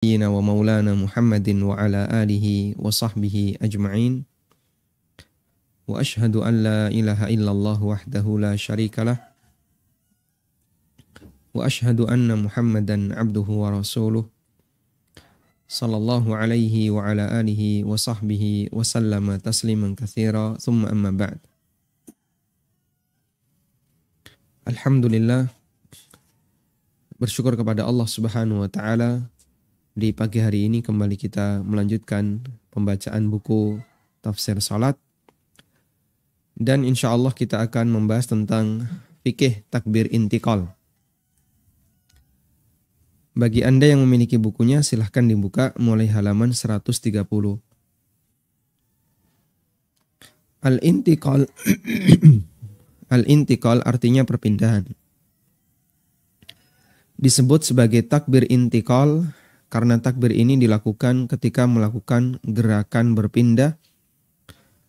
Sayyidina wa maulana Muhammadin wa ala alihi wa sahbihi ajma'in. Wa ashhadu an la ilaha illallah wahdahu la syarikalah. Wa ashhadu anna Muhammadan abduhu wa rasuluh. Sallallahu alaihi wa ala alihi wa sahbihi wa sallama tasliman katsira. Thumma amma ba'd. Alhamdulillah, bersyukur kepada Allah Subhanahu wa taala. Di pagi hari ini kembali kita melanjutkan pembacaan buku tafsir salat. Dan insya Allah kita akan membahas tentang fikih takbir intikal. Bagi Anda yang memiliki bukunya, silahkan dibuka mulai halaman 130. Al-intikal Al-intikal artinya perpindahan. Disebut sebagai takbir intikal karena takbir ini dilakukan ketika melakukan gerakan berpindah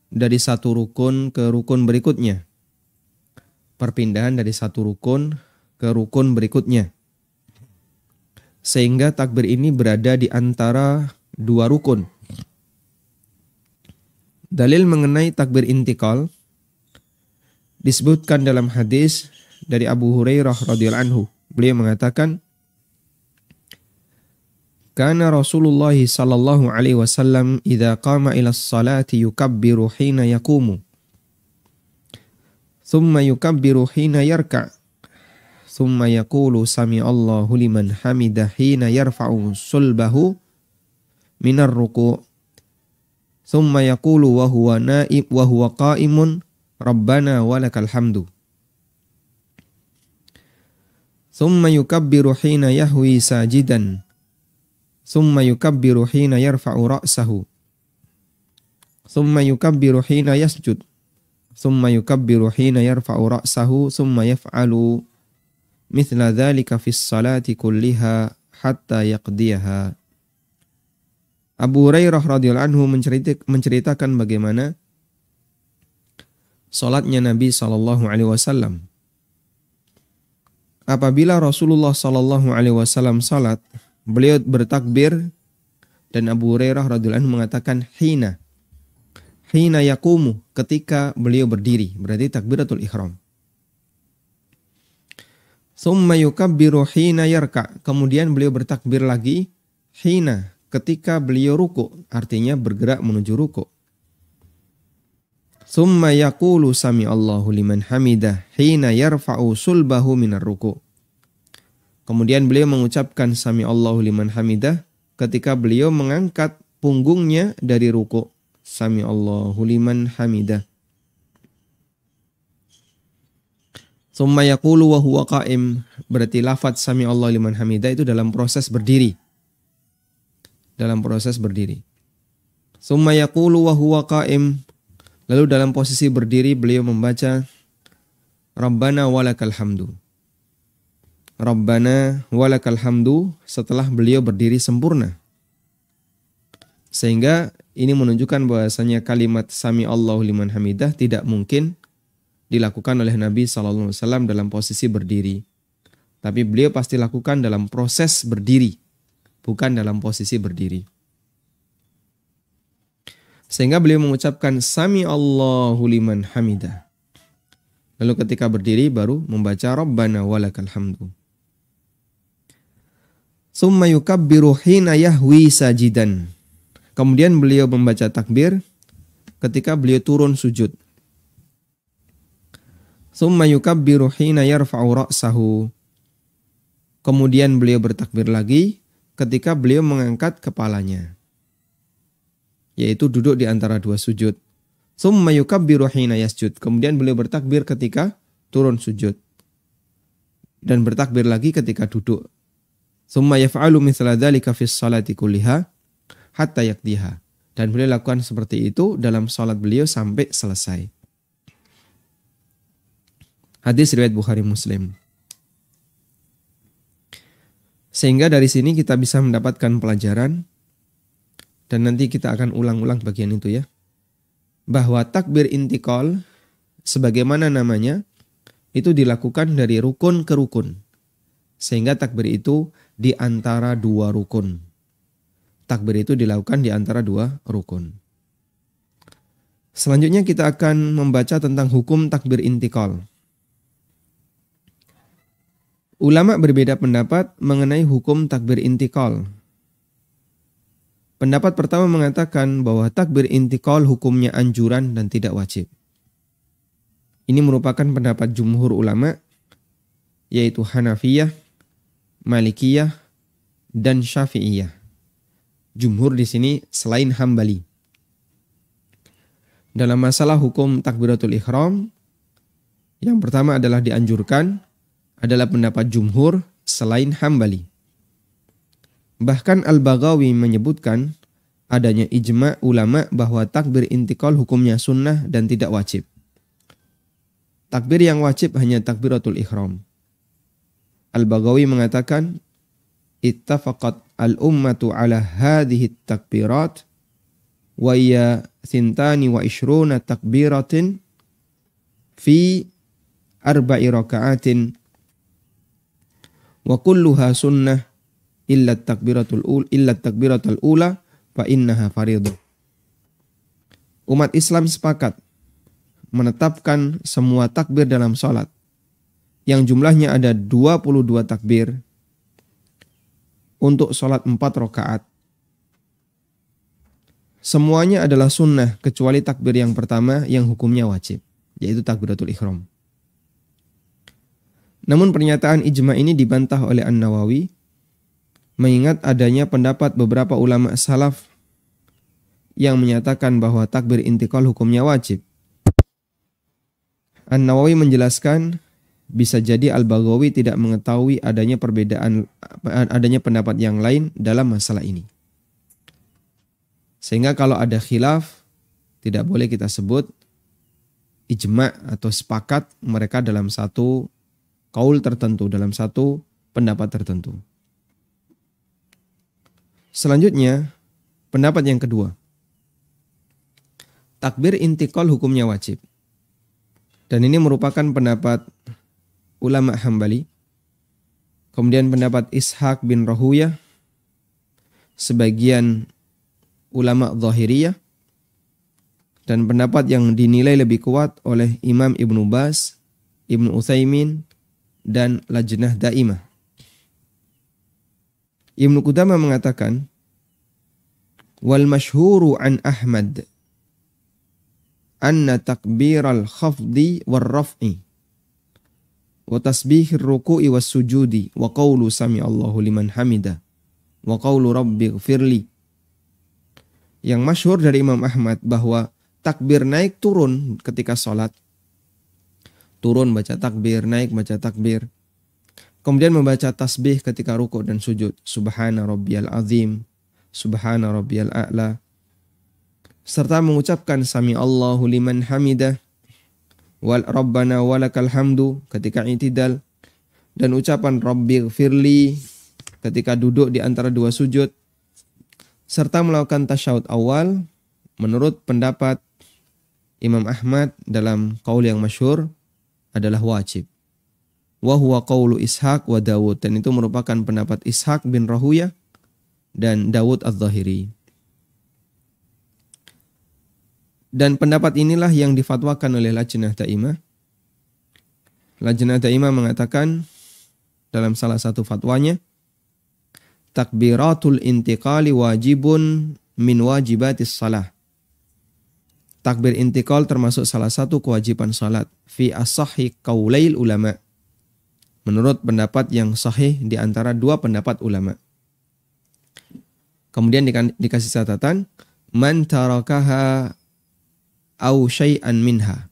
dari satu rukun ke rukun berikutnya. Perpindahan dari satu rukun ke rukun berikutnya. Sehingga takbir ini berada di antara dua rukun. Dalil mengenai takbir intikal disebutkan dalam hadis dari Abu Hurairah radhiyallahu anhu. Beliau mengatakan, Kana Rasulullah sallallahu alaihi wasallam idza qama ila as-salati yukabbiru hina yaqumu. Thumma yukabbiru hina yarka'. Thumma yaqulu sami'allahu liman hamidah hina yarfa'u sulbahu minar ruku'. Thumma yaqulu wa huwa na'ib wa huwa qa'imun rabbana walakal hamdu. Thumma yukabbiru hina yahwi sajidan. Thumma yukabbiru hina yarfa'u ra'sahu. Thumma yukabbiru hina yasjud. Thumma yukabbiru hina yarfa'u ra'sahu. Thumma yaf'alu mithla dhalika fis salati kulliha hatta yaqdiyaha. Abu Hurairah radhiyallahu anhu menceritakan bagaimana salatnya Nabi sallallahu alaihi wasallam. Apabila Rasulullah sallallahu alaihi wasallam salat, beliau bertakbir, dan Abu Hurairah radhiyallahu anhu mengatakan hina yaqumu, ketika beliau berdiri, berarti takbiratul ihram. Tsumma yukabbiru hina yarka', kemudian beliau bertakbir lagi hina, ketika beliau ruku', artinya bergerak menuju ruku'. Tsumma yaqulu sami'allahu liman hamidah hina yarfa'u sulbahu minar ruku'. Kemudian beliau mengucapkan sami'allahu liman hamidah ketika beliau mengangkat punggungnya dari ruku'. Sami'allahu liman hamidah. Tsumma yaqulu wa huwa qa'im, berarti lafaz sami'allahu liman hamidah itu dalam proses berdiri. Dalam proses berdiri. Tsumma yaqulu wa huwa qa'im, lalu dalam posisi berdiri beliau membaca Rabbana walakal hamdu. Rabbana walakal hamdu, setelah beliau berdiri sempurna. Sehingga ini menunjukkan bahwasanya kalimat sami Allahu liman hamidah tidak mungkin dilakukan oleh Nabi sallallahu alaihi wasallam dalam posisi berdiri. Tapi beliau pasti lakukan dalam proses berdiri, bukan dalam posisi berdiri. Sehingga beliau mengucapkan sami Allahu liman hamidah. Lalu ketika berdiri baru membaca Rabbana walakal hamdu. Tsumma yukabbiru hina yahwi sajidan. Kemudian beliau membaca takbir ketika beliau turun sujud. Tsumma yukabbiru hina yarfa'u ra'sahu. Kemudian beliau bertakbir lagi ketika beliau mengangkat kepalanya, yaitu duduk di antara dua sujud. Tsumma yukabbiru hina yasjud. Kemudian beliau bertakbir ketika turun sujud. Dan bertakbir lagi ketika duduk. Tsumma yaf'alu mithla dzalika fis salati kulliha hatta yaqdiha. Dan beliau lakukan seperti itu dalam salat beliau sampai selesai. Hadis riwayat Bukhari Muslim. Sehingga dari sini kita bisa mendapatkan pelajaran, dan nanti kita akan ulang-ulang bagian itu ya, bahwa takbir intikal sebagaimana namanya itu dilakukan dari rukun ke rukun. Sehingga takbir itu di antara dua rukun. takbir itu dilakukan di antara dua rukun. Selanjutnya kita akan membaca tentang hukum takbir intikal. Ulama berbeda pendapat mengenai hukum takbir intikal. Pendapat pertama mengatakan bahwa takbir intikal hukumnya anjuran dan tidak wajib. Ini merupakan pendapat jumhur ulama, yaitu Hanafiyah, Malikiyah, dan Syafi'iyah. Jumhur di sini selain Hambali. Dalam masalah hukum takbiratul ihram, yang pertama adalah dianjurkan, adalah pendapat jumhur selain Hambali. Bahkan Al-Baghawi menyebutkan adanya ijma' ulama bahwa takbir intikal hukumnya sunnah dan tidak wajib. Takbir yang wajib hanya takbiratul ihram. Al-Baghawi mengatakan, ittafaqat al-ummatu ala hadhihi takbirat wa iya thintani wa ishruna takbiratin fi arba'i raka'atin wa kulluha sunnah illa takbiratul ula fa innaha fardhu. Umat Islam sepakat menetapkan semua takbir dalam salat yang jumlahnya ada 22 takbir untuk salat 4 rakaat. Semuanya adalah sunnah kecuali takbir yang pertama yang hukumnya wajib, yaitu takbiratul ihram. Namun pernyataan ijma ini dibantah oleh An-Nawawi mengingat adanya pendapat beberapa ulama salaf yang menyatakan bahwa takbir intikal hukumnya wajib. An-Nawawi menjelaskan bisa jadi Al-Baghawi tidak mengetahui adanya pendapat yang lain dalam masalah ini. Sehingga kalau ada khilaf tidak boleh kita sebut ijma' atau sepakat mereka dalam satu kaul tertentu, dalam satu pendapat tertentu. Selanjutnya, pendapat yang kedua. Takbir intikal hukumnya wajib. Dan ini merupakan pendapat ulama Hambali. Kemudian pendapat Ishaq bin Rahuyah, sebagian ulama Zahiriyah, dan pendapat yang dinilai lebih kuat oleh Imam Ibnu Baz, Ibnu Utsaimin, dan Lajnah Daimah. Ibnu Qudamah mengatakan, wal masyhuru an Ahmad anna takbiral khafdi war raf'i wa tasbihir ruku'i was sujudi wa qawlu sami Allahu liman hamida wa qawlu rabbighfirli. Yang masyhur dari Imam Ahmad bahwa takbir naik turun ketika sholat. Turun baca takbir, naik baca takbir. Kemudian membaca tasbih ketika ruku' dan sujud. Subhana rabbiyal azim, subhana rabbiyal a'la. Serta mengucapkan sami Allahu liman hamidah, wal rabbana walakal hamdu ketika i'tidal, dan ucapan rabbighfirli ketika duduk di antara dua sujud, serta melakukan tasyahud awal menurut pendapat Imam Ahmad dalam qaul yang masyhur adalah wajib. Wa huwa qaulu Ishaq wa Dawud, dan itu merupakan pendapat Ishaq bin Rahuyah dan Dawud Az-Zahiri. Dan pendapat inilah yang difatwakan oleh Lajnah Daimah. Lajnah Daimah mengatakan dalam salah satu fatwanya, takbiratul intiqali wajibun min wajibatis salah. Takbir intikal termasuk salah satu kewajiban salat fi as-sahih qaulail ulama. Menurut pendapat yang sahih di antara dua pendapat ulama. Kemudian dikasih catatan, man tarakaha au syai'an minha.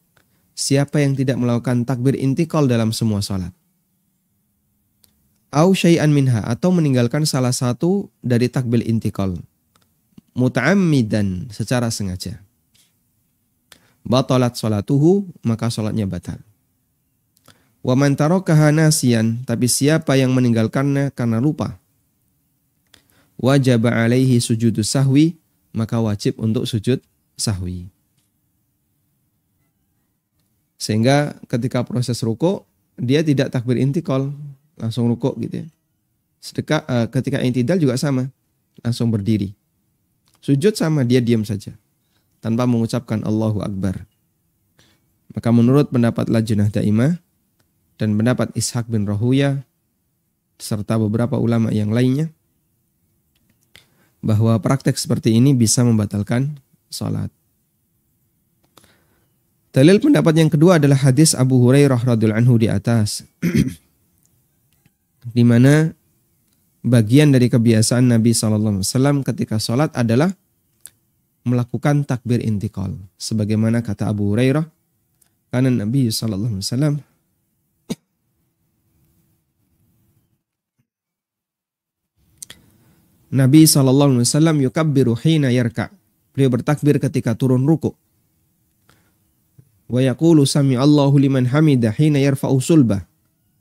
Siapa yang tidak melakukan takbir intikal dalam semua salat. Au syai'an minha, atau meninggalkan salah satu dari takbir intikal. Muta'ammidan, secara sengaja. Batalat salatuhu, maka salatnya batal. Wa man tarakaha nasiyan, tapi siapa yang meninggalkannya karena lupa. Wajib alaihi sujudus sahwi, maka wajib untuk sujud sahwi. Sehingga ketika proses ruku, dia tidak takbir intikal, langsung ruku gitu ya. Ketika i'tidal juga sama, langsung berdiri. Sujud sama, dia diam saja tanpa mengucapkan Allahu Akbar. Maka menurut pendapat Lajnah Daimah dan pendapat Ishaq bin Rahuya serta beberapa ulama yang lainnya, bahwa praktek seperti ini bisa membatalkan salat. Dalil pendapat yang kedua adalah hadis Abu Hurairah radhiyallahu anhu di atas, di mana bagian dari kebiasaan Nabi SAW ketika sholat adalah melakukan takbir intikal. Sebagaimana kata Abu Hurairah, karena Nabi SAW Nabi SAW yukabbiru hina yarka. Beliau bertakbir ketika turun ruku. Wa yaqulu sami Allahu liman hamidah hina yarfa'u sulbah.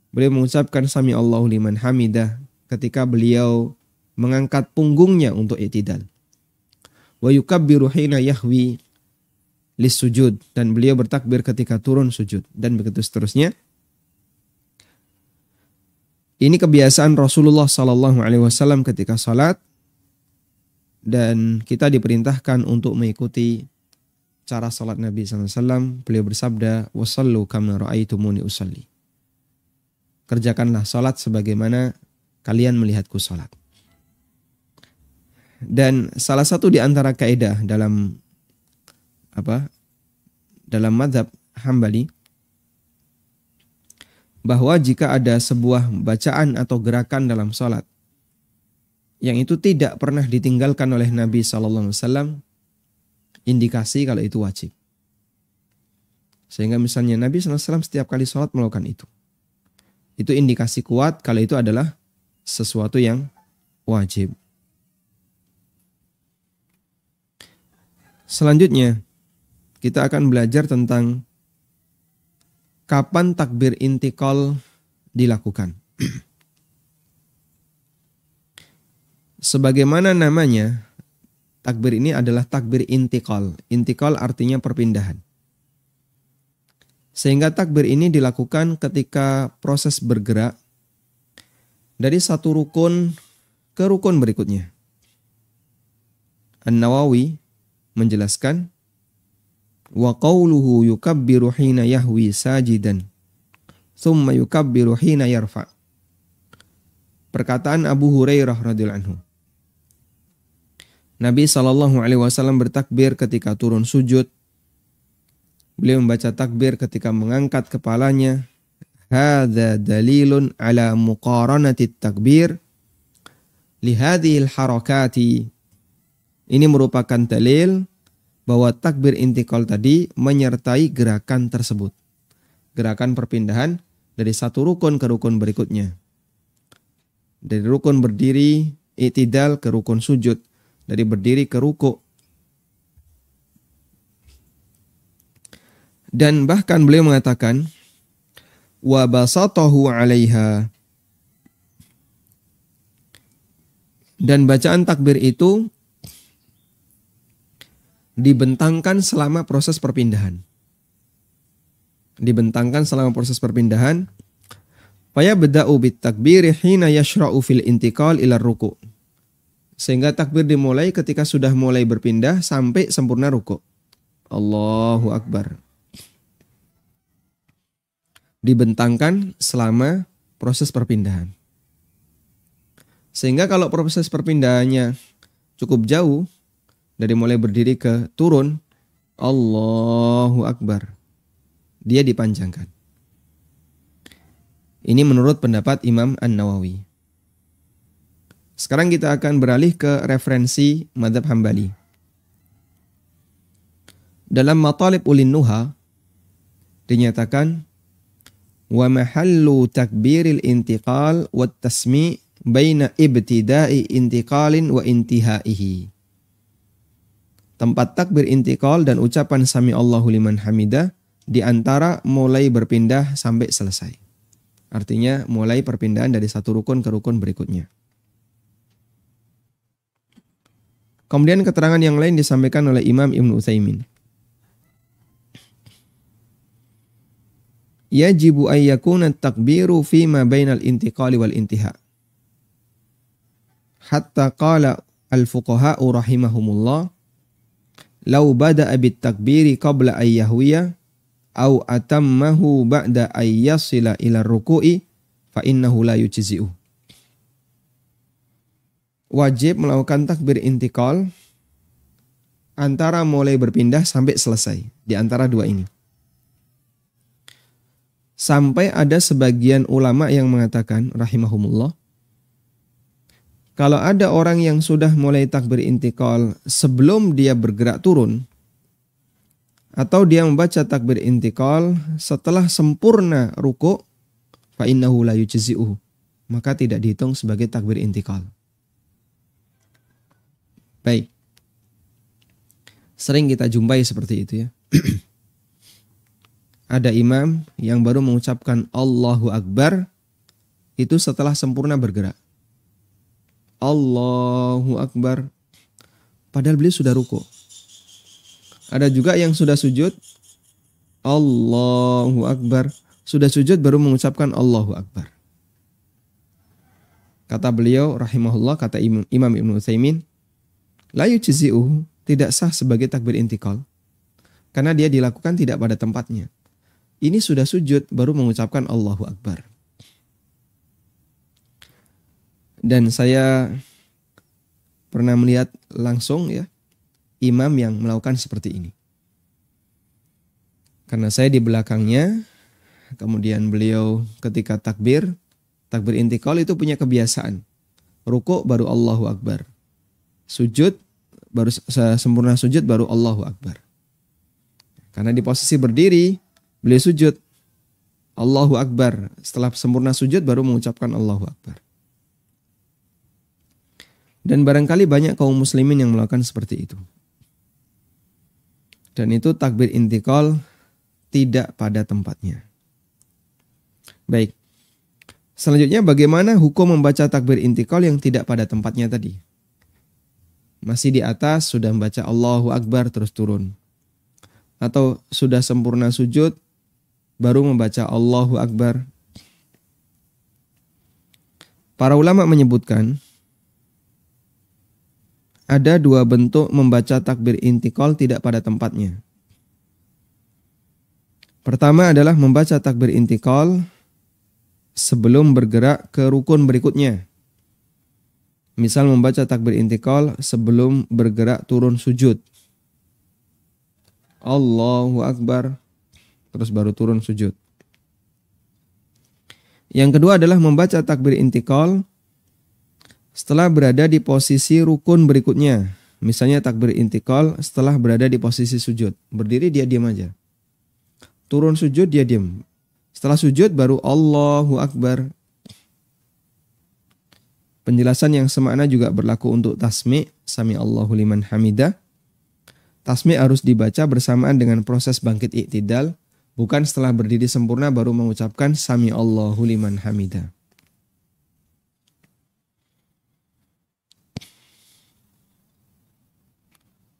Beliau mengucapkan sami Allahu liman hamidah ketika beliau mengangkat punggungnya untuk i'tidal. Wa yukabbiru hina yahwi lis sujud, dan beliau bertakbir ketika turun sujud, dan begitu seterusnya. Ini kebiasaan Rasulullah SAW ketika salat, dan kita diperintahkan untuk mengikuti cara salat Nabi SAW. Beliau bersabda, wasallu kama ra'aitumuni usalli. Kerjakanlah salat sebagaimana kalian melihatku salat. Dan salah satu di antara kaidah dalam mazhab Hambali, bahwa jika ada sebuah bacaan atau gerakan dalam salat yang itu tidak pernah ditinggalkan oleh Nabi SAW, indikasi kalau itu wajib. Sehingga misalnya Nabi SAW setiap kali sholat melakukan itu. Itu indikasi kuat kalau itu adalah sesuatu yang wajib. Selanjutnya, kita akan belajar tentang kapan takbir intikal dilakukan. Sebagaimana namanya, takbir ini adalah takbir intikal. Intikal artinya perpindahan. Sehingga takbir ini dilakukan ketika proses bergerak dari satu rukun ke rukun berikutnya. An-Nawawi menjelaskan, wa qawluhu yukabbiru hina yahwi sajidan thumma yukabbiru hina yarfa. Perkataan Abu Hurairah radhiyallahu anhu, Nabi SAW bertakbir ketika turun sujud. Beliau membaca takbir ketika mengangkat kepalanya. Hadza dalilun ala muqaranati takbir li hadhil harakati. Ini merupakan dalil bahwa takbir intikal tadi menyertai gerakan tersebut. Gerakan perpindahan dari satu rukun ke rukun berikutnya. Dari rukun berdiri, i'tidal, ke rukun sujud. Dari berdiri ke ruku. Dan bahkan beliau mengatakan, wa basatahu 'alaiha. Dan bacaan takbir itu dibentangkan selama proses perpindahan. Dibentangkan selama proses perpindahan. Faya beda'u bit takbir hina yashra'u fil intikal ila ruku'. Sehingga takbir dimulai ketika sudah mulai berpindah sampai sempurna ruku'. Allahu Akbar. Dibentangkan selama proses perpindahan. Sehingga kalau proses perpindahannya cukup jauh, dari mulai berdiri ke turun, Allahu Akbar, dia dipanjangkan. Ini menurut pendapat Imam An-Nawawi. Sekarang kita akan beralih ke referensi mazhab Hambali. Dalam Matalib Ulin Nuha dinyatakan, wa mahallu takbiril intiqal wat tasmi' baina ibtida'i intiqalin wa intihaihi. Tempat takbir intikal dan ucapan sami Allahu liman hamidah di antara mulai berpindah sampai selesai. Artinya mulai perpindahan dari satu rukun ke rukun berikutnya. Kemudian keterangan yang lain disampaikan oleh Imam Ibnu Utsaimin. Yajibu an yakuna at-takbiru fi ma bainal intiqali wal intiha. Hatta qala al-fuqaha'u rahimahumullah law bada'a bit takbiri qabla ay yahwiya aw atammahu ba'da ay yasila ila ruku'i fa innahu la yujzi'u. Wajib melakukan takbir intikal antara mulai berpindah sampai selesai, di antara dua ini. Sampai ada sebagian ulama yang mengatakan rahimahumullah, kalau ada orang yang sudah mulai takbir intikal sebelum dia bergerak turun, atau dia membaca takbir intikal setelah sempurna ruku', fa innahu la yujzi'uhu, maka tidak dihitung sebagai takbir intikal. Baik. Sering kita jumpai seperti itu ya. Ada imam yang baru mengucapkan Allahu Akbar itu setelah sempurna bergerak. Allahu Akbar. Padahal beliau sudah ruku'. Ada juga yang sudah sujud. Allahu Akbar. Sudah sujud baru mengucapkan Allahu Akbar. Kata beliau rahimahullah, kata Imam Ibnu Utsaimin, la yujzi'uhu, tidak sah sebagai takbir intikal. Karena dia dilakukan tidak pada tempatnya. Ini sudah sujud baru mengucapkan Allahu Akbar. Dan saya pernah melihat langsung ya imam yang melakukan seperti ini. Karena saya di belakangnya, kemudian beliau ketika takbir intikal itu punya kebiasaan. Ruku' baru Allahu Akbar. Sujud, baru sempurna sujud baru Allahu Akbar. Karena di posisi berdiri, beliau sujud Allahu Akbar. Setelah sempurna sujud baru mengucapkan Allahu Akbar. Dan barangkali banyak kaum muslimin yang melakukan seperti itu. Dan itu takbir intikal tidak pada tempatnya. Baik. Selanjutnya bagaimana hukum membaca takbir intikal yang tidak pada tempatnya tadi? Masih di atas sudah membaca Allahu Akbar terus turun. Atau sudah sempurna sujud baru membaca Allahu Akbar. Para ulama menyebutkan ada dua bentuk membaca takbir intikal tidak pada tempatnya. Pertama adalah membaca takbir intikal sebelum bergerak ke rukun berikutnya. Misal membaca takbir intikal sebelum bergerak turun sujud. Allahu Akbar. Terus baru turun sujud. Yang kedua adalah membaca takbir intikal setelah berada di posisi rukun berikutnya. Misalnya takbir intikal setelah berada di posisi sujud. Berdiri dia diam aja. Turun sujud dia diam. Setelah sujud baru Allahu Akbar. Penjelasan yang semakna juga berlaku untuk tasmi', sami Allahu liman hamidah. Tasmi' harus dibaca bersamaan dengan proses bangkit i'tidal, bukan setelah berdiri sempurna baru mengucapkan sami Allahu liman hamidah.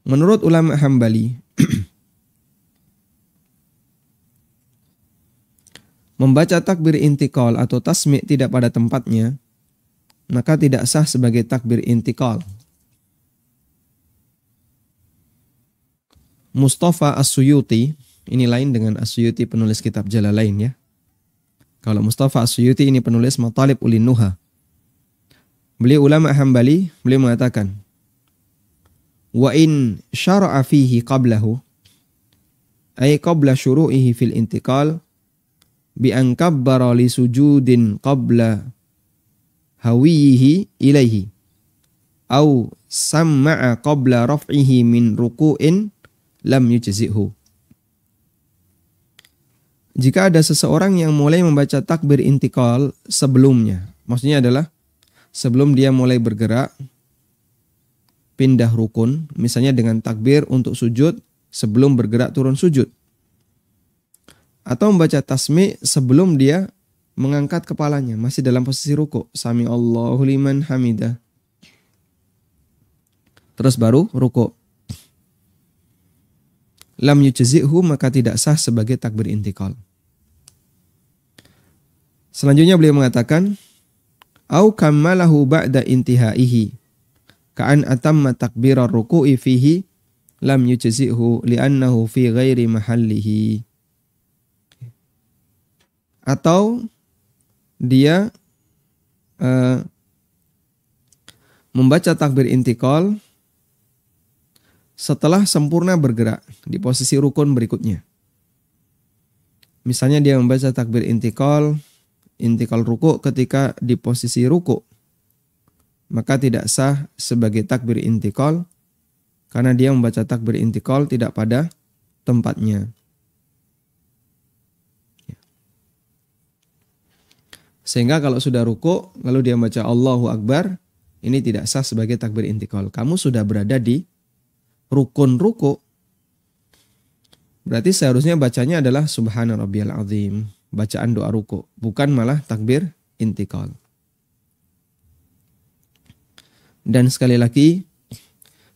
Menurut ulama Hambali, membaca takbir intikal atau tasmi' tidak pada tempatnya, maka tidak sah sebagai takbir intikal. Mustafa As-Suyuti, ini lain dengan As-Suyuti penulis kitab Jalalain ya. Kalau Mustafa As-Suyuti ini penulis Matalib Ulin Nuha. Beliau ulama Hambali, beliau mengatakan, wa in syara'a fihi qablahu, ay qabla syuru'ihi fil intikal, bi an kabbara li sujudin qabla hawiyihi ilaihi au samma'a qabla raf'ihi min ruku'in lam yujzi'hu. Jika ada seseorang yang mulai membaca takbir intikal sebelumnya, maksudnya adalah sebelum dia mulai bergerak pindah rukun, misalnya dengan takbir untuk sujud sebelum bergerak turun sujud, atau membaca tasmi' sebelum dia mengangkat kepalanya, masih dalam posisi ruku', sami Allahu liman hamidah. Terus baru ruku'. Lam yujzi'hu, maka tidak sah sebagai takbir intikal. Selanjutnya beliau mengatakan, au kammalahu ba'da intihaihi, Ka'an atamma takbirar ruku'i fihi lam yujzi'hu li'annahu fi ghairi mahallihi. Atau dia membaca takbir intikal setelah sempurna bergerak di posisi rukun berikutnya. Misalnya dia membaca takbir intikal ruku ketika di posisi ruku, maka tidak sah sebagai takbir intikal karena dia membaca takbir intikal tidak pada tempatnya. Sehingga kalau sudah ruku lalu dia membaca Allahu Akbar, ini tidak sah sebagai takbir intikal. Kamu sudah berada di rukun ruku. Berarti seharusnya bacanya adalah Subhana Rabbiyal Azim, bacaan doa ruku, bukan malah takbir intikal. Dan sekali lagi,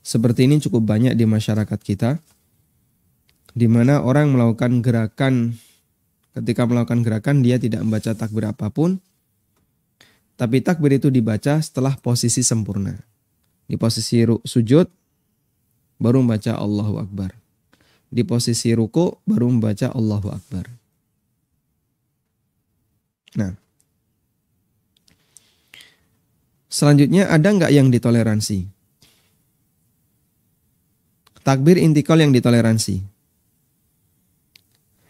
seperti ini cukup banyak di masyarakat kita, di mana orang melakukan gerakan, ketika melakukan gerakan dia tidak membaca takbir apapun, tapi takbir itu dibaca setelah posisi sempurna. Di posisi sujud, baru membaca Allahu Akbar. Di posisi ruku, baru membaca Allahu Akbar. Nah, selanjutnya ada nggak yang ditoleransi? Takbir intikal yang ditoleransi.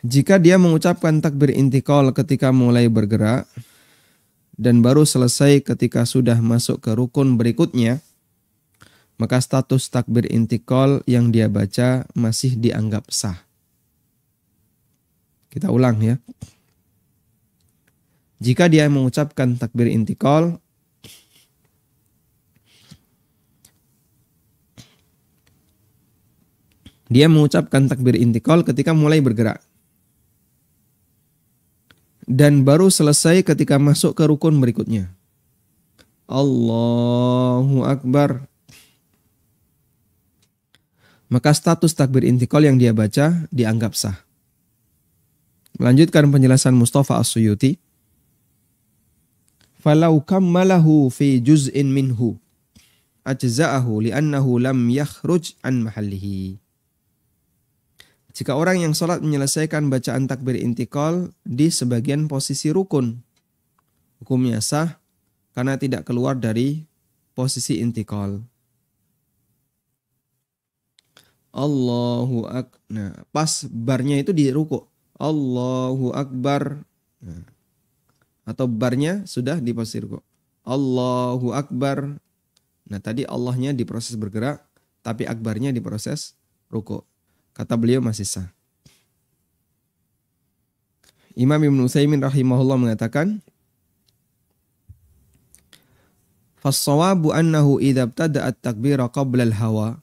Jika dia mengucapkan takbir intikal ketika mulai bergerak dan baru selesai ketika sudah masuk ke rukun berikutnya, maka status takbir intikal yang dia baca masih dianggap sah. Kita ulang ya. Jika dia mengucapkan takbir intikal ketika mulai bergerak dan baru selesai ketika masuk ke rukun berikutnya. Allahu Akbar. Maka status takbir intikal yang dia baca dianggap sah. Melanjutkan penjelasan Mustafa As-Suyuti. Falau kammalahu fi juz'in minhu ajza'ahu li'annahu lam yakhruj an mahallihi. Jika orang yang sholat menyelesaikan bacaan takbir intikal di sebagian posisi rukun, hukumnya sah karena tidak keluar dari posisi intikal. Allahu Akbar. Nah, pas barnya itu di ruku. Allahu Akbar. Nah, atau barnya sudah di posisi ruku. Allahu Akbar. Nah, tadi Allahnya di proses bergerak, tapi akbarnya di proses ruku. Kata beliau masih sah. Imam Ibnu Utsaimin rahimahullah mengatakan, "Fas-shawabu annahu idza ibtada'a at-takbira qabla al-hawa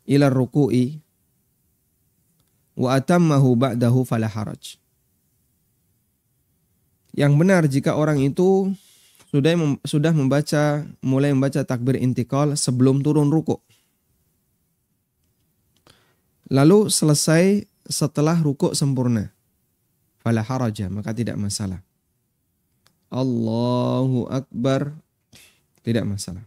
ila ruku'i wa atammahu ba'dahu fala haraj." Yang benar jika orang itu sudah mulai membaca takbir intikal sebelum turun ruku, lalu selesai setelah ruku sempurna, fala haraja, maka tidak masalah. Allahu Akbar, tidak masalah.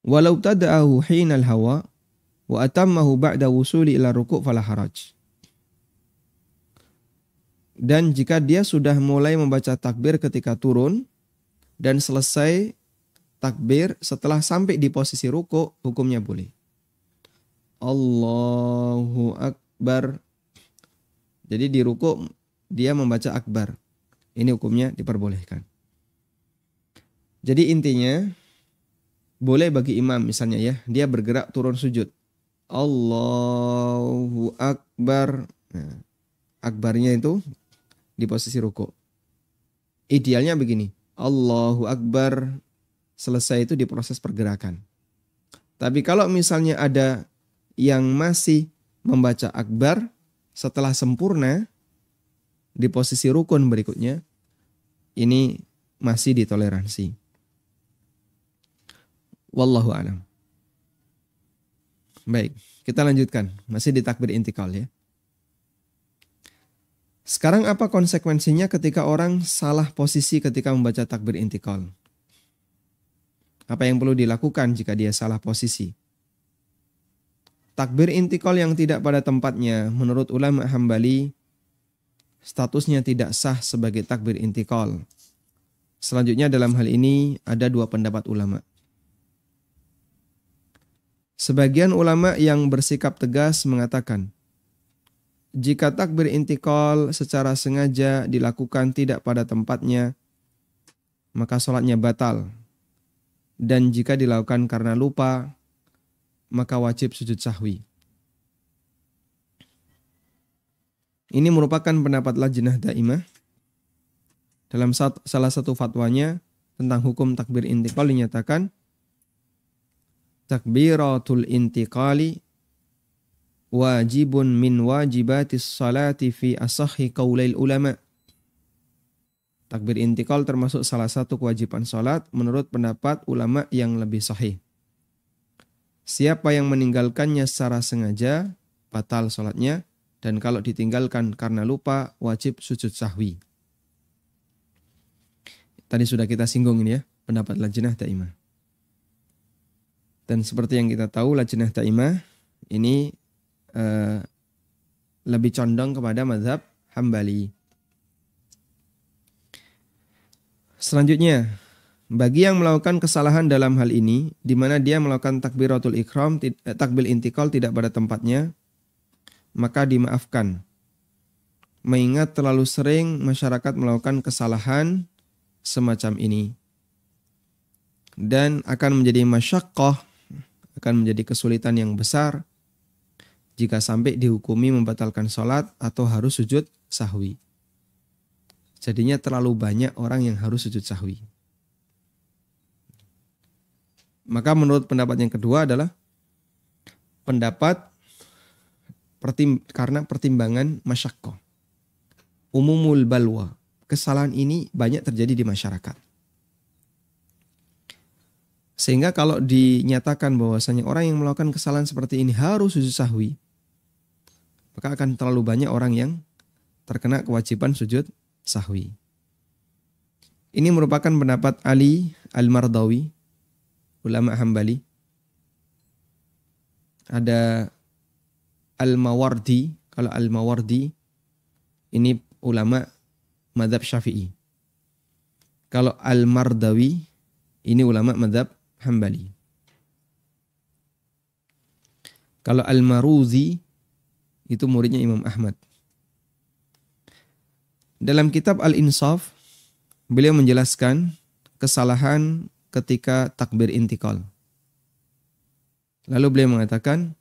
Walau tada'ahu hinal hawa wa atammahu ba'da wusuli ila ruku' fala haraj. Dan jika dia sudah mulai membaca takbir ketika turun dan selesai takbir setelah sampai di posisi ruku', hukumnya boleh. Allahu Akbar. Jadi di ruku' dia membaca akbar. Ini hukumnya diperbolehkan. Jadi intinya boleh bagi imam misalnya ya, dia bergerak turun sujud. Allahu Akbar. Nah, akbarnya itu di posisi ruku'. Idealnya begini. Allahu Akbar selesai itu di proses pergerakan. Tapi kalau misalnya ada yang masih membaca akbar setelah sempurna di posisi rukun berikutnya, ini masih ditoleransi. Wallahu a'lam. Baik, kita lanjutkan. Masih di takbir intikal ya. Sekarang apa konsekuensinya ketika orang salah posisi ketika membaca takbir intikal? Apa yang perlu dilakukan jika dia salah posisi? Takbir intikal yang tidak pada tempatnya menurut ulama Hambali statusnya tidak sah sebagai takbir intikal. Selanjutnya dalam hal ini ada dua pendapat ulama. Sebagian ulama yang bersikap tegas mengatakan, jika takbir intikal secara sengaja dilakukan tidak pada tempatnya, maka sholatnya batal. Dan jika dilakukan karena lupa, maka wajib sujud sahwi. Ini merupakan pendapat Lajnah Daimah. Dalam salah satu fatwanya tentang hukum takbir intikal dinyatakan, takbiratul intiqali wajibun min wajibatis salati fi asahhi qaulail ulama. Takbir intikal termasuk salah satu kewajiban salat menurut pendapat ulama yang lebih sahih. Siapa yang meninggalkannya secara sengaja, batal salatnya, dan kalau ditinggalkan karena lupa, wajib sujud sahwi. Tadi sudah kita singgung ini ya, pendapat Lajnah Daimah. Dan seperti yang kita tahu, Lajnah Daimah ini lebih condong kepada mazhab Hambali. Selanjutnya, bagi yang melakukan kesalahan dalam hal ini, di mana dia melakukan takbiratul ikram, takbir intikal tidak pada tempatnya, maka dimaafkan. Mengingat terlalu sering masyarakat melakukan kesalahan semacam ini. Dan akan menjadi masyaqqah, akan menjadi kesulitan yang besar jika sampai dihukumi membatalkan sholat atau harus sujud sahwi. Jadinya terlalu banyak orang yang harus sujud sahwi. Maka menurut pendapat yang kedua adalah pendapat karena pertimbangan masyaqqah. Umumul balwa. Kesalahan ini banyak terjadi di masyarakat. Sehingga kalau dinyatakan bahwasanya orang yang melakukan kesalahan seperti ini harus sujud sahwi, maka akan terlalu banyak orang yang terkena kewajiban sujud sahwi. Ini merupakan pendapat Ali Al-Mardawi, ulama Hambali. Ada Al-Mawardi. Kalau Al-Mawardi ini ulama mazhab Syafi'i. Kalau Al-Mardawi ini ulama mazhab Hambali. Kalau Al-Maruzi itu muridnya Imam Ahmad. Dalam kitab Al-Insaf, beliau menjelaskan kesalahan ketika takbir intikal. Lalu beliau mengatakan,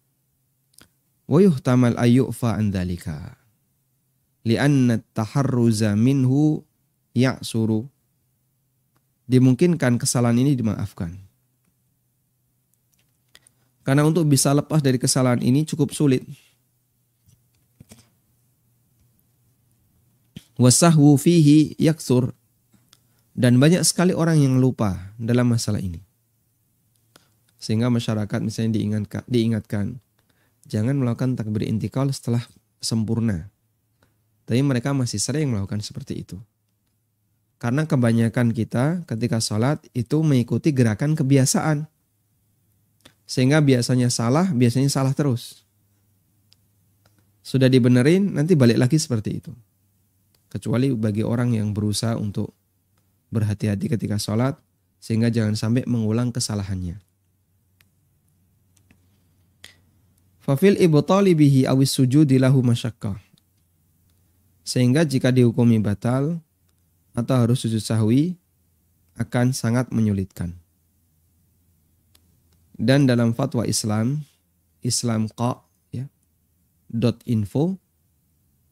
wa yuhtamal ayyufa an dzalika li'anna at-taharruza minhu ya'suru. Dimungkinkan kesalahan ini dimaafkan. Karena untuk bisa lepas dari kesalahan ini cukup sulit. Wasahwu fihi yaksur. Dan banyak sekali orang yang lupa dalam masalah ini. Sehingga masyarakat misalnya diingatkan jangan melakukan takbir intikal setelah sempurna. Tapi mereka masih sering melakukan seperti itu. Karena kebanyakan kita ketika sholat itu mengikuti gerakan kebiasaan. Sehingga biasanya salah terus. Sudah dibenerin, nanti balik lagi seperti itu. Kecuali bagi orang yang berusaha untuk berhati-hati ketika sholat, sehingga jangan sampai mengulang kesalahannya. Fafil ibtali bihi awis sujudi lahu masyaqqah. Sehingga jika dihukumi batal atau harus sujud sahwi akan sangat menyulitkan. Dan dalam fatwa Islam, Islamqa ya, .info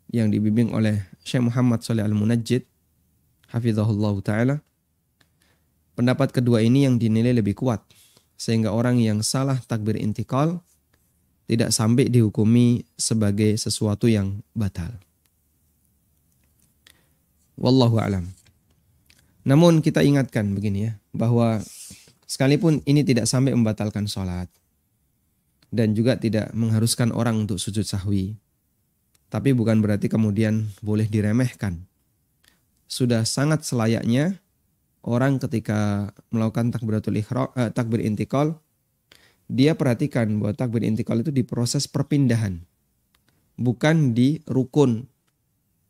yang dibimbing oleh Syekh Muhammad Shalih Al-Munajjid hafizahullah ta'ala, pendapat kedua ini yang dinilai lebih kuat, sehingga orang yang salah takbir intikal tidak sampai dihukumi sebagai sesuatu yang batal. Wallahu a'lam. Namun kita ingatkan begini ya, bahwa sekalipun ini tidak sampai membatalkan sholat dan juga tidak mengharuskan orang untuk sujud sahwi, tapi bukan berarti kemudian boleh diremehkan. Sudah sangat selayaknya orang ketika melakukan takbir intikal, dia perhatikan bahwa takbir intikal itu di proses perpindahan, bukan di rukun.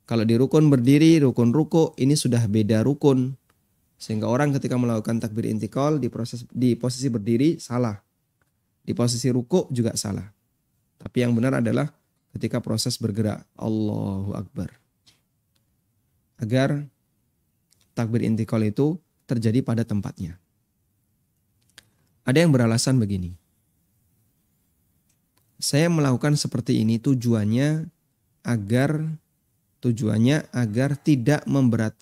Kalau di rukun berdiri, rukun ruku, ini sudah beda rukun. Sehingga orang ketika melakukan takbir intikal di posisi berdiri salah. Di posisi ruku juga salah. Tapi yang benar adalah ketika proses bergerak, Allahu Akbar. Agar takbir intikal itu terjadi pada tempatnya. Ada yang beralasan begini. Saya melakukan seperti ini tujuannya agar tidak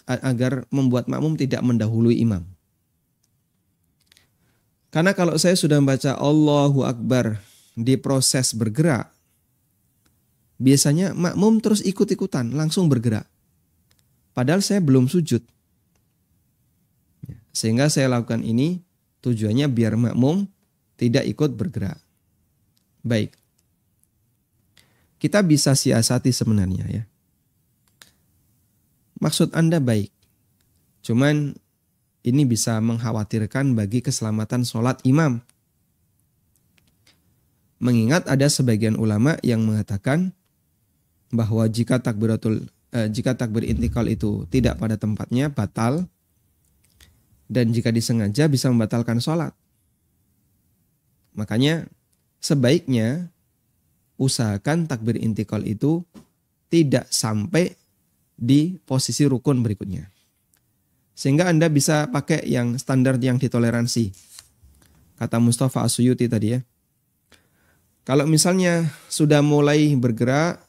agar membuat makmum tidak mendahului imam. Karena kalau saya sudah membaca Allahu Akbar di proses bergerak, biasanya makmum terus ikut-ikutan, langsung bergerak. Padahal saya belum sujud. Sehingga saya lakukan ini tujuannya biar makmum tidak ikut bergerak. Baik. Kita bisa siasati sebenarnya ya. Maksud Anda baik. Cuman ini bisa mengkhawatirkan bagi keselamatan sholat imam. Mengingat ada sebagian ulama yang mengatakan bahwa jika takbir intikal itu tidak pada tempatnya batal, dan jika disengaja bisa membatalkan sholat. Makanya sebaiknya usahakan takbir intikal itu tidak sampai di posisi rukun berikutnya. Sehingga Anda bisa pakai yang standar yang ditoleransi. Kata Mustafa As-Suyuti tadi ya. Kalau misalnya sudah mulai bergerak,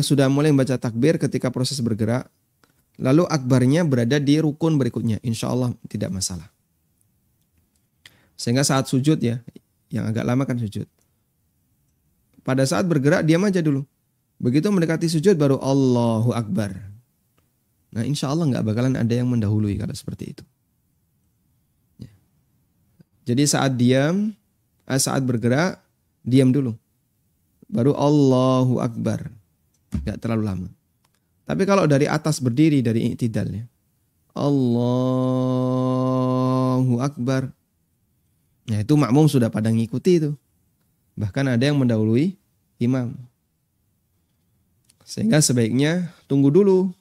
sudah mulai membaca takbir ketika proses bergerak, lalu akbarnya berada di rukun berikutnya, insya Allah tidak masalah. Sehingga saat sujud ya, yang agak lama kan sujud. Pada saat bergerak diam aja dulu. Begitu mendekati sujud baru Allahu Akbar. Nah insya Allah nggak bakalan ada yang mendahului kalau seperti itu. Ya. Jadi saat bergerak diam dulu. Baru Allahu Akbar. Nggak terlalu lama. Tapi kalau dari atas berdiri dari i'tidal ya. Allahu Akbar. Nah itu makmum sudah pada ngikuti itu. Bahkan ada yang mendahului imam. Sehingga sebaiknya tunggu dulu.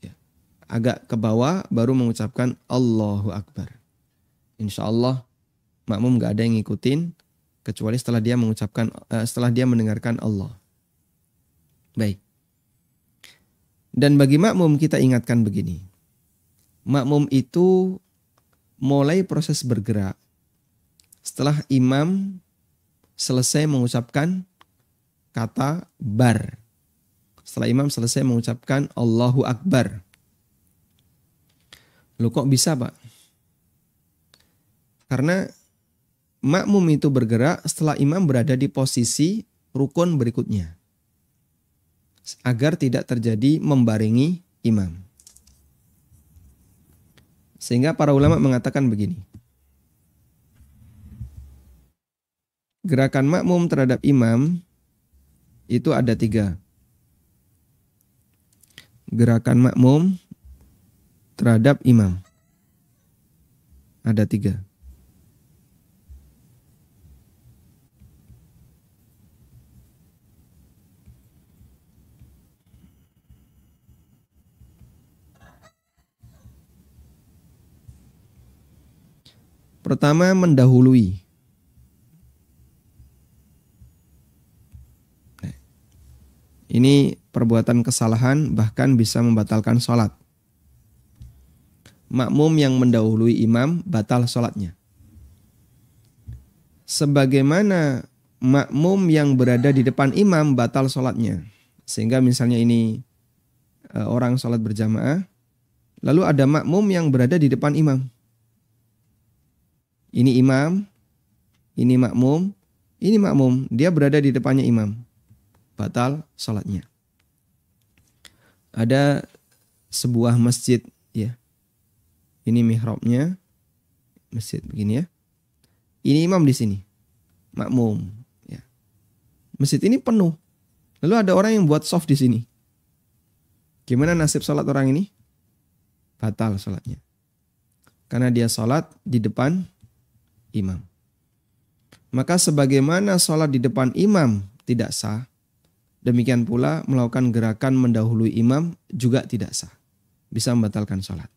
Ya, agak ke bawah baru mengucapkan Allahu Akbar. Insya Allah makmum gak ada yang ngikutin kecuali setelah dia mendengarkan Allah. Baik. Dan bagi makmum kita ingatkan begini. Makmum itu mulai proses bergerak setelah imam selesai mengucapkan kata bar. Setelah imam selesai mengucapkan Allahu Akbar. Loh kok bisa Pak? Karena makmum itu bergerak setelah imam berada di posisi rukun berikutnya. Agar tidak terjadi membarengi imam. Sehingga para ulama mengatakan begini. Gerakan makmum terhadap imam itu ada 3. Gerakan makmum terhadap imam ada 3. Pertama, mendahului. Ini perbuatan kesalahan bahkan bisa membatalkan sholat. Makmum yang mendahului imam batal sholatnya. Sebagaimana makmum yang berada di depan imam batal sholatnya. Sehingga misalnya ini orang sholat berjamaah, lalu ada makmum yang berada di depan imam. Ini imam, ini makmum, dia berada di depannya imam. Batal sholatnya. Ada sebuah masjid ya. Ini mihrabnya. Masjid begini ya. Ini imam di sini. Makmum ya. Masjid ini penuh. Lalu ada orang yang buat soft di sini. Gimana nasib sholat orang ini? Batal sholatnya. karena dia sholat di depan imam. Maka sebagaimana sholat di depan imam tidak sah, demikian pula melakukan gerakan mendahului imam juga tidak sah. Bisa membatalkan sholat.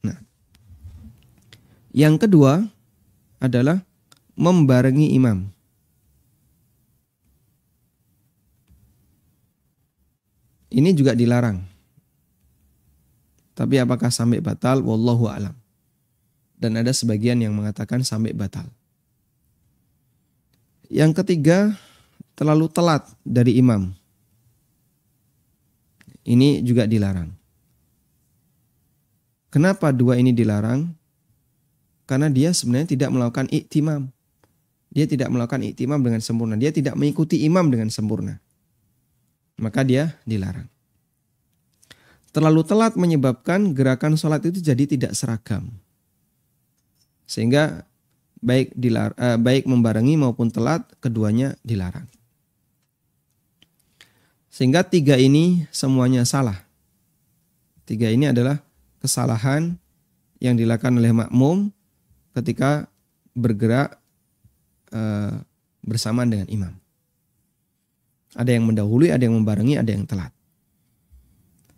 Nah, yang kedua adalah membarengi imam. Ini juga dilarang. Tapi apakah sampai batal? Wallahu a'lam. Dan ada sebagian yang mengatakan sampai batal. Yang ketiga, terlalu telat dari imam. Ini juga dilarang. Kenapa dua ini dilarang? Karena dia sebenarnya tidak melakukan iktimam. Dia tidak melakukan iktimam dengan sempurna. Dia tidak mengikuti imam dengan sempurna. Maka dia dilarang. Terlalu telat menyebabkan gerakan sholat itu jadi tidak seragam. Sehingga baik membarengi maupun telat, keduanya dilarang. Sehingga tiga ini semuanya salah. Tiga ini adalah kesalahan yang dilakukan oleh makmum ketika bergerak bersamaan dengan imam. Ada yang mendahului, ada yang membarengi, ada yang telat.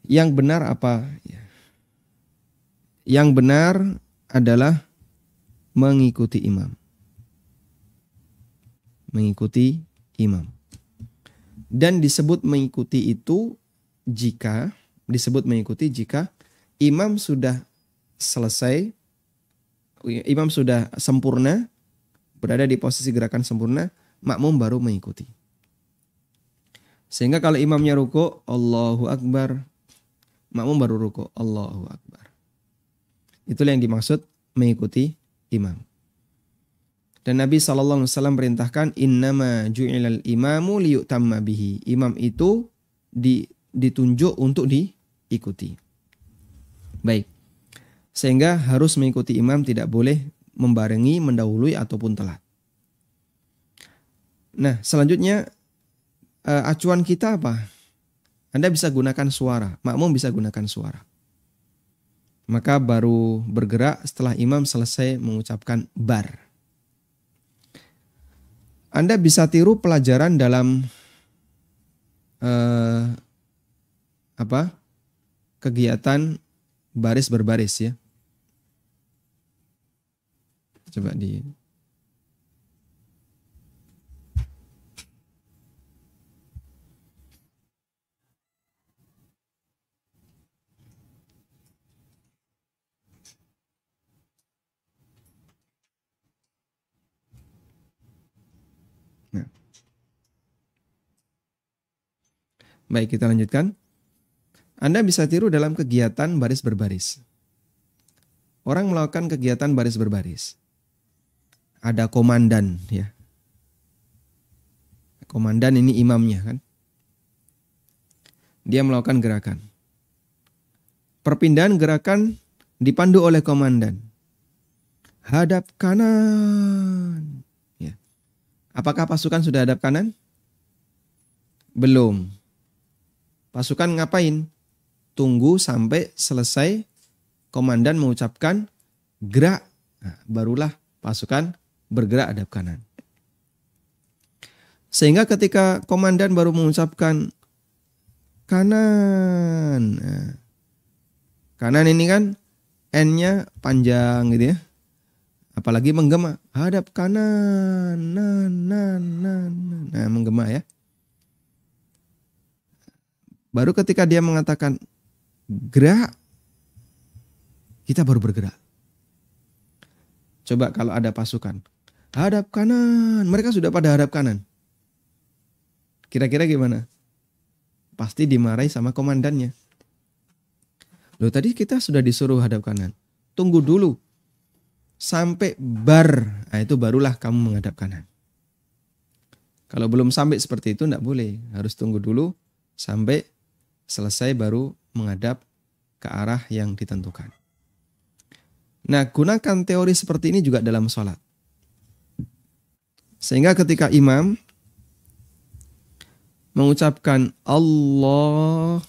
Yang benar apa? Yang benar adalah mengikuti imam. Mengikuti imam. Dan disebut mengikuti itu jika imam sudah selesai, imam sudah sempurna, berada di posisi gerakan sempurna, makmum baru mengikuti. Sehingga kalau imamnya ruku, Allahu Akbar, makmum baru ruku, Allahu Akbar. Itulah yang dimaksud mengikuti imam. Dan Nabi SAW perintahkan, innama ju'ilal imamu liyutamma bihi. Imam itu ditunjuk untuk diikuti. Baik. Sehingga harus mengikuti imam, tidak boleh membarengi, mendahului ataupun telat. Nah, selanjutnya acuan kita apa? Anda bisa gunakan suara, makmum bisa gunakan suara. Maka baru bergerak setelah imam selesai mengucapkan bar. Anda bisa tiru pelajaran dalam kegiatan baris berbaris ya. Coba di Baik, kita lanjutkan. Anda bisa tiru dalam kegiatan baris berbaris. Orang melakukan kegiatan baris berbaris. Ada komandan ya. Komandan ini imamnya kan. Dia melakukan gerakan. Perpindahan gerakan dipandu oleh komandan. Hadap kanan. Ya. Apakah pasukan sudah hadap kanan? Belum. Pasukan ngapain? Tunggu sampai selesai komandan mengucapkan gerak. Nah, barulah pasukan bergerak hadap kanan. Sehingga ketika komandan baru mengucapkan kanan. Nah, kanan ini kan N-nya panjang gitu ya. Apalagi menggema. Hadap kanan. Nah, menggema ya. Baru ketika dia mengatakan gerak, kita baru bergerak. Coba kalau ada pasukan, hadap kanan, mereka sudah pada hadap kanan. Kira-kira gimana? Pasti dimarahi sama komandannya. Loh tadi kita sudah disuruh hadap kanan. Tunggu dulu. Sampai bar, nah itu barulah kamu menghadap kanan. Kalau belum sampai seperti itu enggak boleh. Harus tunggu dulu sampai selesai baru menghadap ke arah yang ditentukan. Nah, gunakan teori seperti ini juga dalam sholat. Sehingga ketika imam mengucapkan Allah,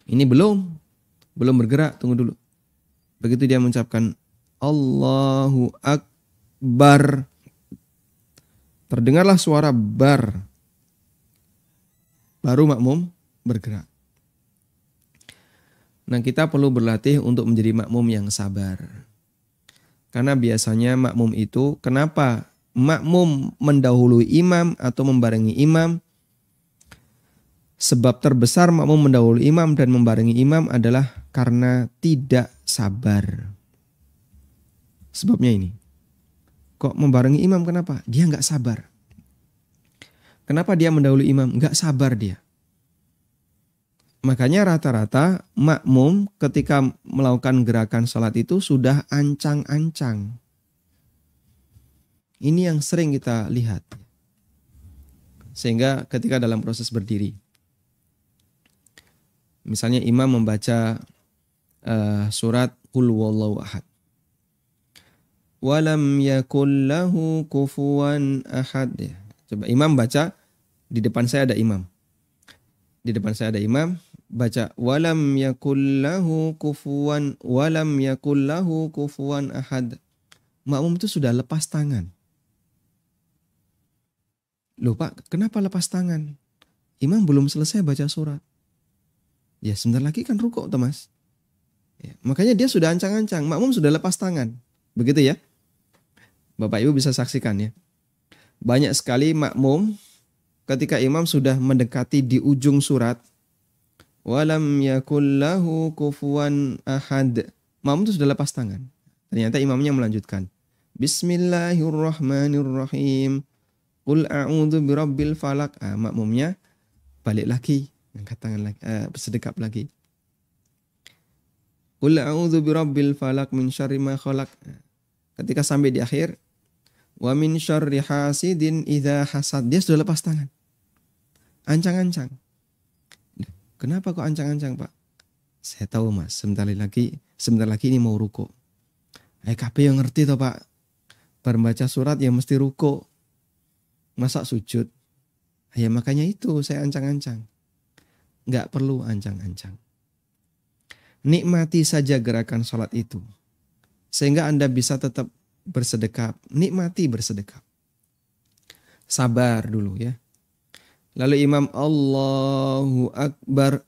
Ini belum bergerak, tunggu dulu. Begitu dia mengucapkan Allahu Akbar, terdengarlah suara bar, baru makmum bergerak. Nah, kita perlu berlatih untuk menjadi makmum yang sabar. Karena biasanya makmum itu, kenapa makmum mendahului imam atau membarengi imam? Sebab terbesar makmum mendahului imam dan membarengi imam adalah karena tidak sabar. Sebabnya ini. Kok membarengi imam kenapa? Dia nggak sabar. Kenapa dia mendahului imam? Nggak sabar dia. Makanya rata-rata makmum ketika melakukan gerakan salat itu sudah ancang-ancang. Ini yang sering kita lihat. Sehingga ketika dalam proses berdiri. Misalnya imam membaca surat Qul Huwallahu Ahad. Walam yakul lahu kufuwan ahad. Coba imam baca, di depan saya ada imam. Di depan saya ada imam, baca walam yakul lahu kufuwan ahad. Makmum itu sudah lepas tangan. Loh Pak, kenapa lepas tangan? Imam belum selesai baca surat. Ya sebentar lagi kan rukuk toh Mas. Ya, makanya dia sudah ancang-ancang, makmum sudah lepas tangan. Begitu ya. Bapak Ibu bisa saksikan ya. Banyak sekali makmum ketika imam sudah mendekati di ujung surat walam yakul lahu kufuwan ahad. Makmum itu sudah lepas tangan. Ternyata imamnya melanjutkan. Bismillahirrahmanirrahim. Qul a'udzu birabbil falaq. Makmumnya balik lagi, angkat tangan lagi, bersedekap lagi. Qul a'udzu birabbil falaq min syarri ma khalaq. Ketika sampai di akhir, wa min syarri hasidin idza hasad, dia sudah lepas tangan. Ancang-ancang. Kenapa kok ancang-ancang, Pak? Saya tahu, Mas, sebentar lagi ini mau ruko. KB yang ngerti toh, Pak. Baca surat ya mesti ruko. Masa sujud? Ya makanya itu saya ancang-ancang. Enggak perlu ancang-ancang. Nikmati saja gerakan sholat itu. Sehingga Anda bisa tetap bersedekap. Nikmati bersedekap. Sabar dulu ya. Lalu imam Allahu Akbar.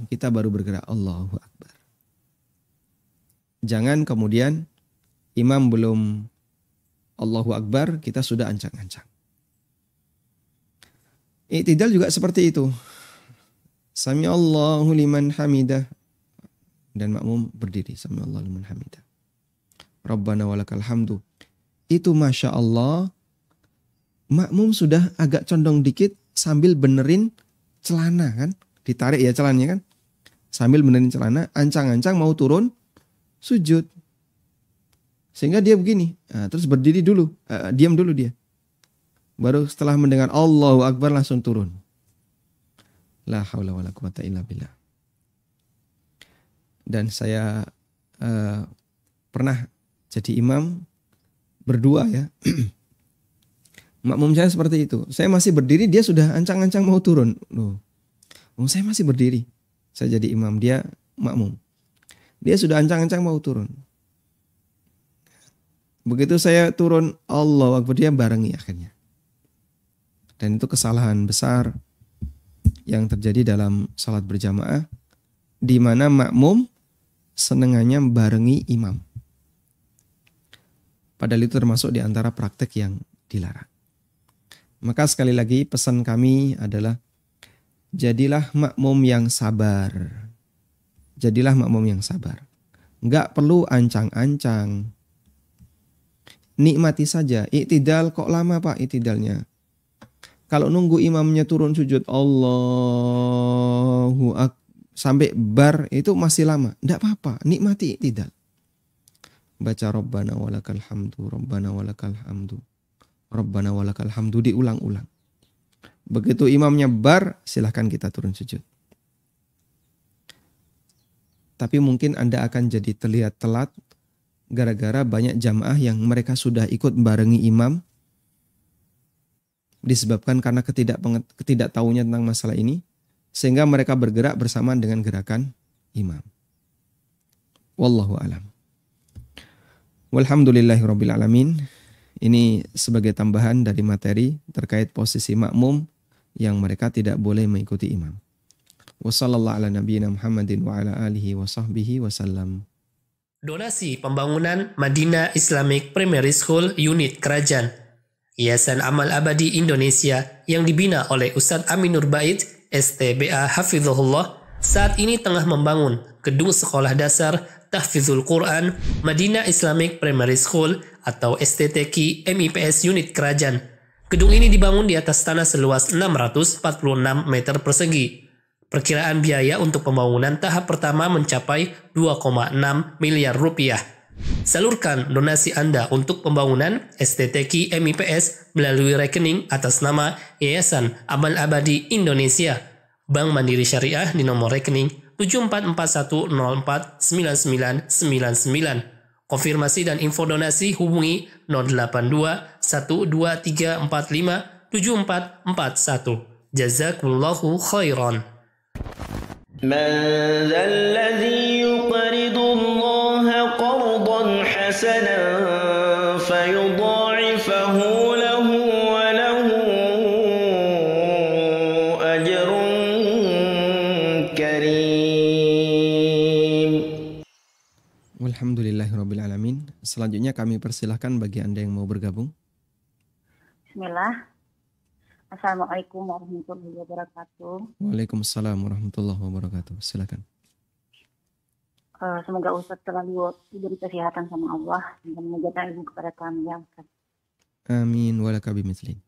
Kita baru bergerak Allahu Akbar. Jangan kemudian imam belum Allahu Akbar, kita sudah ancang-ancang. I'tidal juga seperti itu. Sami Allahu liman hamidah. Dan makmum berdiri. Sami Allahu liman hamidah. Rabbana walakal hamdu. Itu Masya Allah. Makmum sudah agak condong dikit sambil benerin celana kan. Ditarik ya celananya kan. Sambil benerin celana. Ancang-ancang mau turun. Sujud. Sehingga dia begini. Terus berdiri dulu. Diam dulu dia. Baru setelah mendengar Allahu Akbar langsung turun. La haula wala quwata illa billah. Dan saya pernah jadi imam berdua ya. Makmum saya seperti itu. Saya masih berdiri, dia sudah ancang-ancang mau turun. Loh, saya masih berdiri. Saya jadi imam, dia makmum. Dia sudah ancang-ancang mau turun. Begitu saya turun, Allahu Akbar, dia barengi akhirnya. Dan itu kesalahan besar yang terjadi dalam salat berjamaah, di mana makmum senengannya barengi imam. Padahal itu termasuk di antara praktek yang dilarang. Maka sekali lagi pesan kami adalah jadilah makmum yang sabar. Jadilah makmum yang sabar. Enggak perlu ancang-ancang. Nikmati saja. I'tidal kok lama Pak i'tidalnya? Kalau nunggu imamnya turun sujud Allahu Akbar sampai bar itu masih lama. Enggak apa-apa, nikmati i'tidal. Baca Rabbana walakal hamdu, Rabbana walakal hamdu, Rabbana walakal hamdu, diulang-ulang. Begitu imamnya bar, silahkan kita turun sujud. Tapi mungkin Anda akan jadi terlihat telat gara-gara banyak jamaah yang mereka sudah ikut barengi imam. Disebabkan karena ketidaktahuannya tentang masalah ini. Sehingga mereka bergerak bersamaan dengan gerakan imam. Wallahu alam. Walhamdulillahirabbil alamin. Ini sebagai tambahan dari materi terkait posisi makmum yang mereka tidak boleh mengikuti imam. Wassallallahu ala nabiyyina Muhammadin wa ala alihi wa sahbihi wasallam. Donasi pembangunan Madinah Islamic Primary School Unit Kerajaan Yayasan Amal Abadi Indonesia yang dibina oleh Ustadz Aminur Bait STBA Hafizahullah saat ini tengah membangun gedung sekolah dasar Tahfizul Quran Madinah Islamic Primary School atau STTQ MIPS Unit Kerajaan. Gedung ini dibangun di atas tanah seluas 646 meter persegi. Perkiraan biaya untuk pembangunan tahap pertama mencapai 2,6 miliar rupiah. Salurkan donasi Anda untuk pembangunan STTQ MIPS melalui rekening atas nama Yayasan Amal Abadi Indonesia, Bank Mandiri Syariah di nomor rekening 7441049999. Konfirmasi dan info donasi hubungi 082 12345 7441. Jazakumullahu khairan. من ذا الذي يقرض الله قرضا حسنا فيضاعفه له وله أجر كريم. Walhamdulillahirabbil alamin. Selanjutnya kami persilahkan bagi Anda yang mau bergabung. Bismillah. Assalamualaikum warahmatullahi wabarakatuh. Waalaikumsalam warahmatullahi wabarakatuh. Silakan. Semoga Ustadz selalu diberi kesehatan sama Allah dan menjaga ilmu kepada kami ya Ustadz. Amin walaka bimithli.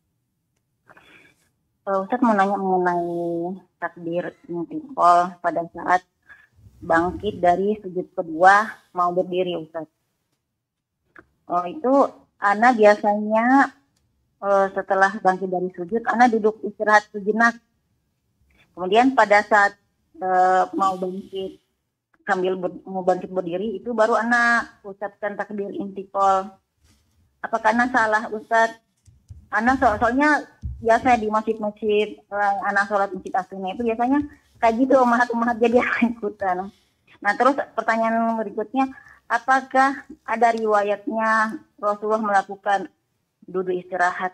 Ustadz mau nanya mengenai takbir intikal pada saat bangkit dari sujud kedua mau berdiri Ustadz. Itu Ana biasanya setelah bangkit dari sujud, Ana duduk istirahat sejenak. Kemudian pada saat mau bangkit mau bangkit berdiri, itu baru Ana ucapkan takbir intikal. Apakah Ana salah Ustadz? Ana soalnya biasa di masjid-masjid, Ana sholat masjid aslinya itu biasanya kayak gitu, umat-umat jadi ikutan. Nah terus pertanyaan berikutnya, apakah ada riwayatnya Rasulullah melakukan duduk istirahat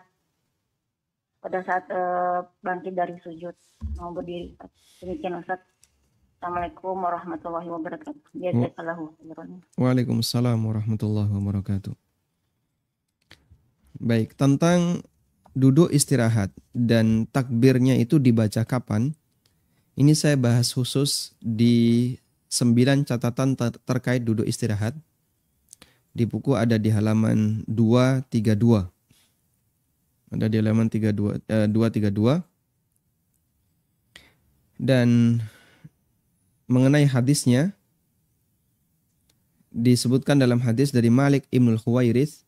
pada saat bangkit dari sujud mau berdiri? Demikian Ustaz. Assalamualaikum warahmatullahi wabarakatuh. Jazakallahu khairan. Waalaikumsalam warahmatullahi wabarakatuh. Baik, tentang duduk istirahat dan takbirnya itu dibaca kapan? Ini saya bahas khusus di 9 catatan terkait duduk istirahat. Di buku ada di halaman 232. Ada di halaman 232. Dan mengenai hadisnya, disebutkan dalam hadis dari Malik Ibnul Khuwairits,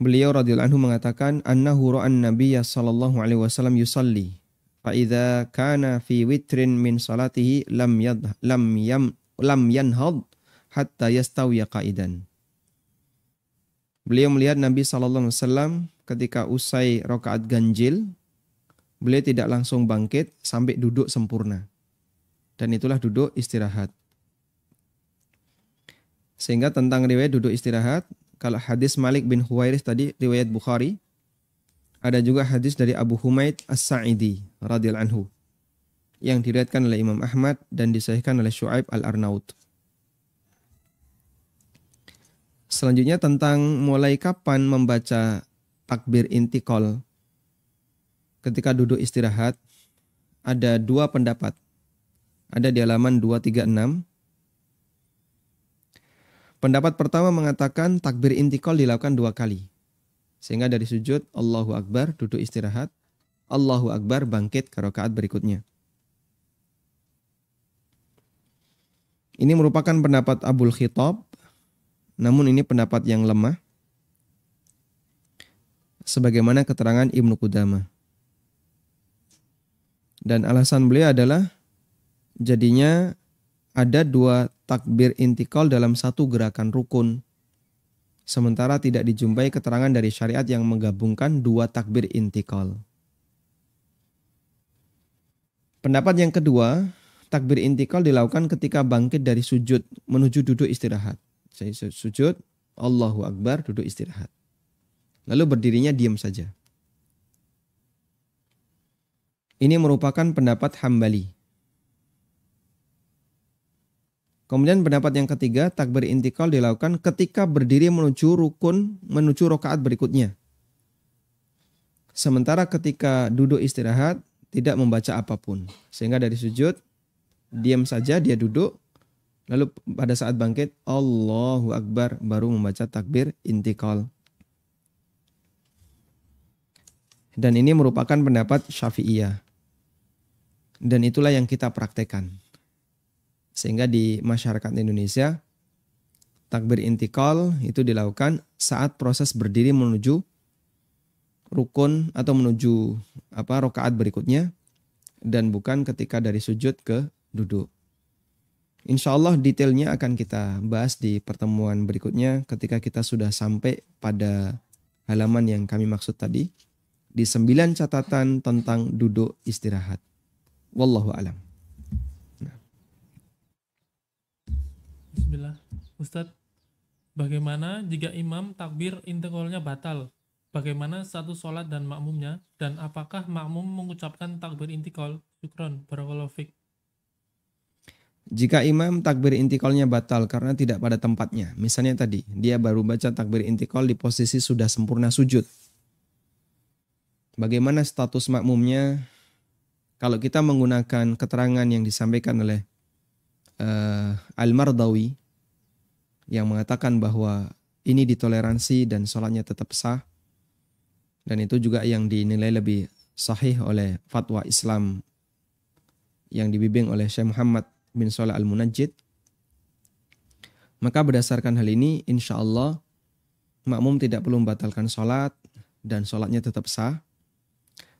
beliau radhiyallahu anhu mengatakan, annahu ra'an nabiyya sallallahu alaihi wasallam yusalli fa idza kana fi witrin min salatihi lam yanhad hatta yastawiya qa'idan. Beliau melihat Nabi SAW ketika usai rakaat ganjil, beliau tidak langsung bangkit sampai duduk sempurna. Dan itulah duduk istirahat. Sehingga tentang riwayat duduk istirahat, kalau hadis Malik bin Khuwairits tadi riwayat Bukhari, ada juga hadis dari Abu Humaid As-Sa'idi radhiyallahu anhu yang diriwayatkan oleh Imam Ahmad dan disahihkan oleh Syu'aib Al-Arnaut. Selanjutnya tentang mulai kapan membaca takbir intikal ketika duduk istirahat, ada 2 pendapat. Ada di halaman 236. Pendapat pertama mengatakan takbir intikal dilakukan 2 kali. Sehingga dari sujud Allahu Akbar, duduk istirahat, Allahu Akbar, bangkit ke rakaat berikutnya. Ini merupakan pendapat Abul Khitab, namun ini pendapat yang lemah, sebagaimana keterangan Ibnu Qudamah. Dan alasan beliau adalah jadinya ada 2 takbir intikal dalam 1 gerakan rukun. Sementara tidak dijumpai keterangan dari syariat yang menggabungkan 2 takbir intikal. Pendapat yang kedua, takbir intikal dilakukan ketika bangkit dari sujud menuju duduk istirahat. Saya sujud, Allahu Akbar, duduk istirahat. Lalu berdirinya diam saja. Ini merupakan pendapat Hambali. Kemudian pendapat yang ketiga, takbir intikal dilakukan ketika berdiri menuju rukun, menuju rakaat berikutnya. Sementara ketika duduk istirahat, tidak membaca apapun. Sehingga dari sujud, diam saja, dia duduk. Lalu pada saat bangkit, Allahu Akbar, baru membaca takbir intikal. Dan ini merupakan pendapat Syafi'iyah. Dan itulah yang kita praktekkan. Sehingga di masyarakat Indonesia, takbir intikal itu dilakukan saat proses berdiri menuju rukun atau menuju rakaat berikutnya, dan bukan ketika dari sujud ke duduk. Insya Allah detailnya akan kita bahas di pertemuan berikutnya ketika kita sudah sampai pada halaman yang kami maksud tadi, di 9 catatan tentang duduk istirahat. Wallahu a'lam. Bismillah. Ustadz, bagaimana jika imam takbir intiqalnya batal? Bagaimana satu sholat dan makmumnya? Dan apakah makmum mengucapkan takbir intiqal? Syukron, barakallahu fiq. Jika imam takbir intiqalnya batal karena tidak pada tempatnya, misalnya tadi, dia baru baca takbir intiqal di posisi sudah sempurna sujud. Bagaimana status makmumnya? Kalau kita menggunakan keterangan yang disampaikan oleh Al-Mardawi yang mengatakan bahwa ini ditoleransi dan sholatnya tetap sah, dan itu juga yang dinilai lebih sahih oleh fatwa Islam yang dibimbing oleh Syekh Muhammad bin Shalih Al-Munajjid, maka berdasarkan hal ini insya Allah makmum tidak perlu membatalkan sholat dan sholatnya tetap sah.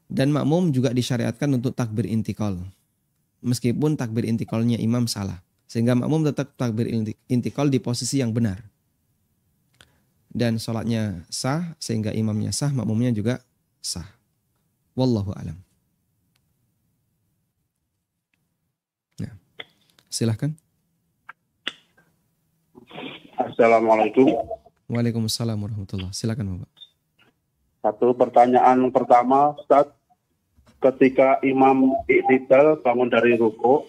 Dan makmum juga disyariatkan untuk takbir intikal, meskipun takbir intikalnya imam salah. Sehingga makmum tetap takbir intikal di posisi yang benar. Dan sholatnya sah, sehingga imamnya sah, makmumnya juga sah. Wallahu a'lam. Nah, silahkan. Assalamualaikum. Waalaikumsalam warahmatullahi. Silakan Bapak. Satu pertanyaan pertama, Ustaz. Ketika imam i'tidal bangun dari ruku,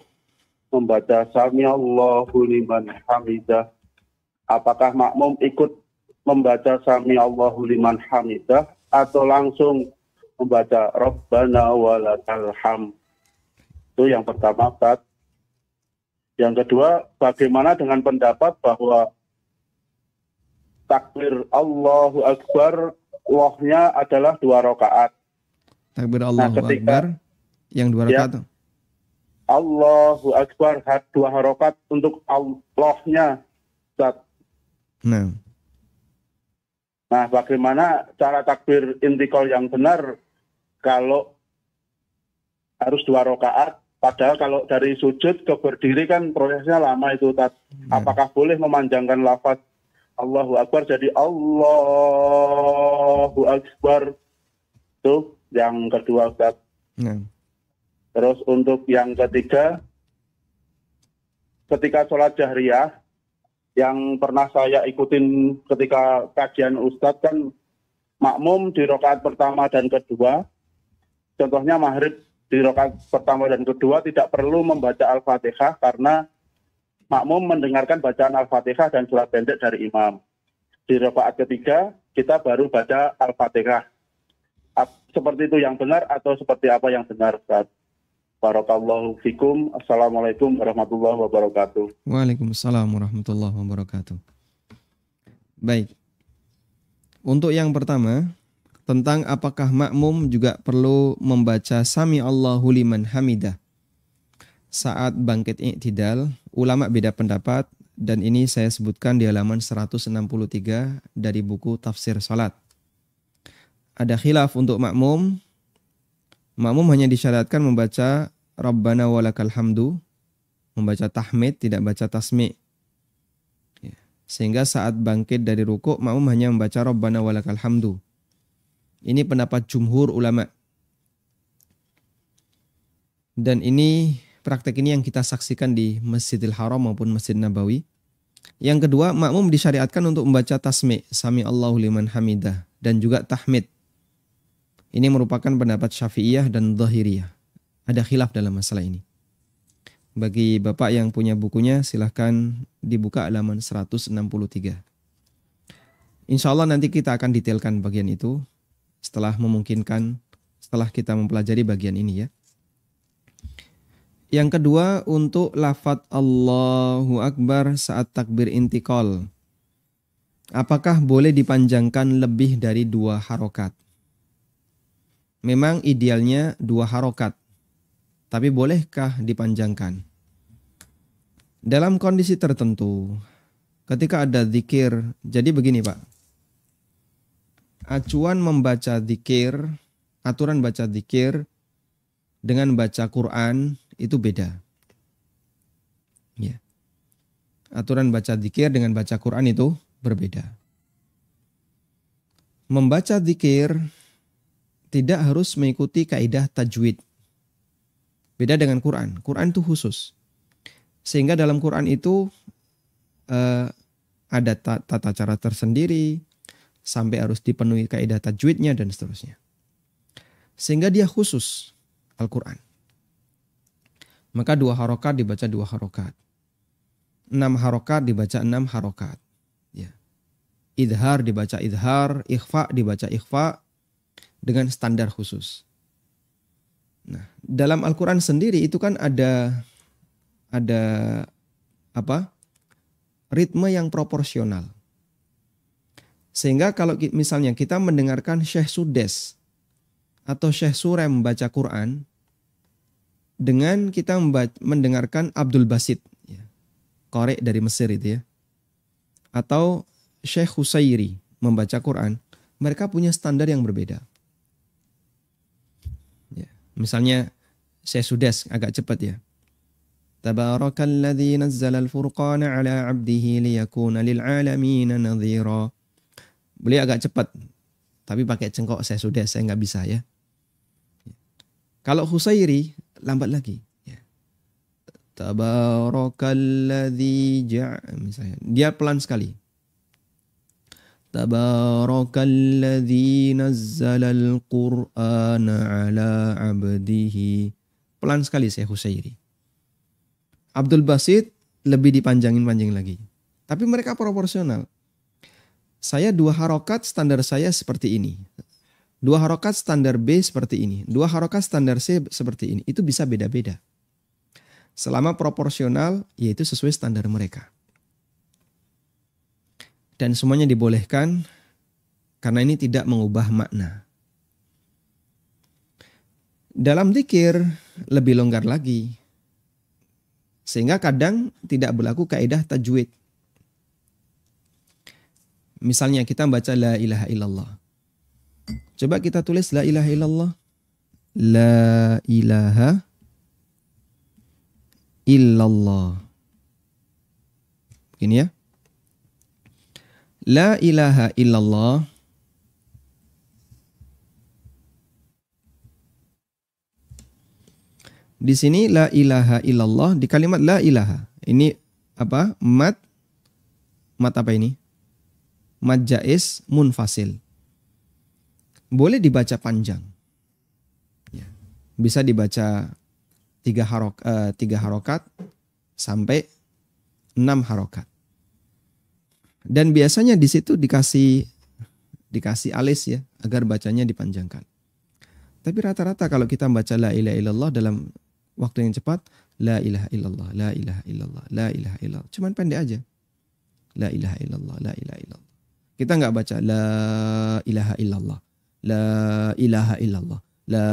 membaca Sami Allahu liman hamidah, apakah makmum ikut membaca Sami Allahu liman hamidah atau langsung membaca Rabbana walakal hamd? Itu yang pertama, Ustaz. Yang kedua, bagaimana dengan pendapat bahwa takbir Allahu Akbar Allahnya adalah 2 rakaat. Takbir Allahu Akbar yang 2 rakaat. Ya, Allahu Akbar 2 rakaat untuk Allahnya. Nah, bagaimana cara takbir intikal yang benar kalau harus 2 rakaat? Padahal kalau dari sujud ke berdiri kan prosesnya lama itu, Ustaz. Apakah boleh memanjangkan lafaz Allahu Akbar jadi Allahu Akbar? Itu yang kedua, Ustaz. Terus untuk yang ketiga, ketika sholat jahriyah yang pernah saya ikutin ketika kajian Ustadz kan makmum di rakaat pertama dan kedua, contohnya maghrib di rakaat pertama dan kedua tidak perlu membaca Al-Fatihah karena makmum mendengarkan bacaan Al-Fatihah dan surat pendek dari imam. Di rakaat ketiga kita baru baca Al-Fatihah. Seperti itu yang benar atau seperti apa yang benar, Ustaz? Barakallahu fikum. Assalamualaikum warahmatullahi wabarakatuh. Waalaikumsalam warahmatullahi wabarakatuh. Baik. Untuk yang pertama, tentang apakah makmum juga perlu membaca Sami Allahu liman hamidah saat bangkit i'tidal, ulama beda pendapat, dan ini saya sebutkan di halaman 163 dari buku Tafsir Salat. Ada khilaf untuk makmum. Makmum hanya disyaratkan membaca Rabbana walakal hamdu, membaca tahmid, tidak baca tasmi'. Sehingga saat bangkit dari rukuk, makmum hanya membaca Rabbana walakal hamdu. Ini pendapat jumhur ulama. Dan ini praktek ini yang kita saksikan di Masjidil Haram maupun Masjid Nabawi. Yang kedua, makmum disyariatkan untuk membaca tasmi', sami Allahu liman hamidah, dan juga tahmid. Ini merupakan pendapat Syafi'iyah dan Dhahiriyah. Ada khilaf dalam masalah ini. Bagi Bapak yang punya bukunya, silahkan dibuka halaman 163. Insya Allah nanti kita akan detailkan bagian itu setelah memungkinkan, setelah kita mempelajari bagian ini ya. Yang kedua, untuk lafadz Allahu Akbar saat takbir intikal. Apakah boleh dipanjangkan lebih dari 2 harokat? Memang idealnya 2 harokat. Tapi bolehkah dipanjangkan? Dalam kondisi tertentu, ketika ada zikir, jadi begini Pak. Acuan membaca zikir, aturan baca zikir dengan baca Quran itu beda. Ya. Aturan baca zikir dengan baca Quran itu berbeda. Membaca zikir tidak harus mengikuti kaidah tajwid. Beda dengan Quran. Quran itu khusus. Sehingga dalam Quran itu ada tata cara tersendiri, sampai harus dipenuhi kaidah tajwidnya dan seterusnya. Sehingga dia khusus Al-Quran. Maka 2 harokat dibaca 2 harokat. 6 harokat dibaca 6 harokat. Ya. Idhar dibaca idhar, ikhfa dibaca ikhfa dengan standar khusus. Nah, dalam Al-Quran sendiri itu kan ada ritme yang proporsional. Sehingga kalau misalnya kita mendengarkan Syekh Sudes atau Syekh Surem membaca Quran dengan kita mendengarkan Abdul Basit, ya, Qari dari Mesir itu ya, atau Syekh Husairi membaca Quran, mereka punya standar yang berbeda. Ya, misalnya Syekh Sudes agak cepat ya. Tabarakalladzi nazzala al-furqana ala 'abdihi liyakuna lil 'alamin nadhira. Beliau agak cepat, tapi pakai cengkok saya nggak bisa ya. Kalau Husairi lambat lagi. Ya. Tabarakalladzi misalnya dia pelan sekali. Tabarakalladzi nazzala al-Qur'ana ala 'abdihi. Pelan sekali saya Husairi. Abdul Basit lebih dipanjangin lagi. Tapi mereka proporsional. Saya 2 harokat standar saya seperti ini. 2 harokat standar B seperti ini. 2 harokat standar C seperti ini. Itu bisa beda-beda. Selama proporsional, yaitu sesuai standar mereka. Dan semuanya dibolehkan karena ini tidak mengubah makna. Dalam dzikir lebih longgar lagi. Sehingga kadang tidak berlaku kaidah tajwid. Misalnya kita baca la ilaha illallah. Coba kita tulis la ilaha illallah. La ilaha illallah. Begini ya. La ilaha illallah. Di sini la ilaha illallah, di kalimat la ilaha. Ini apa? Mat apa ini? Mad jaiz munfasil. Boleh dibaca panjang. Ya. Bisa dibaca 3 harokat sampai 6 harokat. Dan biasanya di situ dikasih alis ya, agar bacanya dipanjangkan. Tapi rata-rata kalau kita baca la ilaha illallah dalam waktu yang cepat, la ilaha illallah, la ilaha illallah, la ilaha illallah. Cuman pendek aja. La ilaha illallah, la ilaha illallah. Kita nggak baca la ilaha illallah, la ilaha illallah, la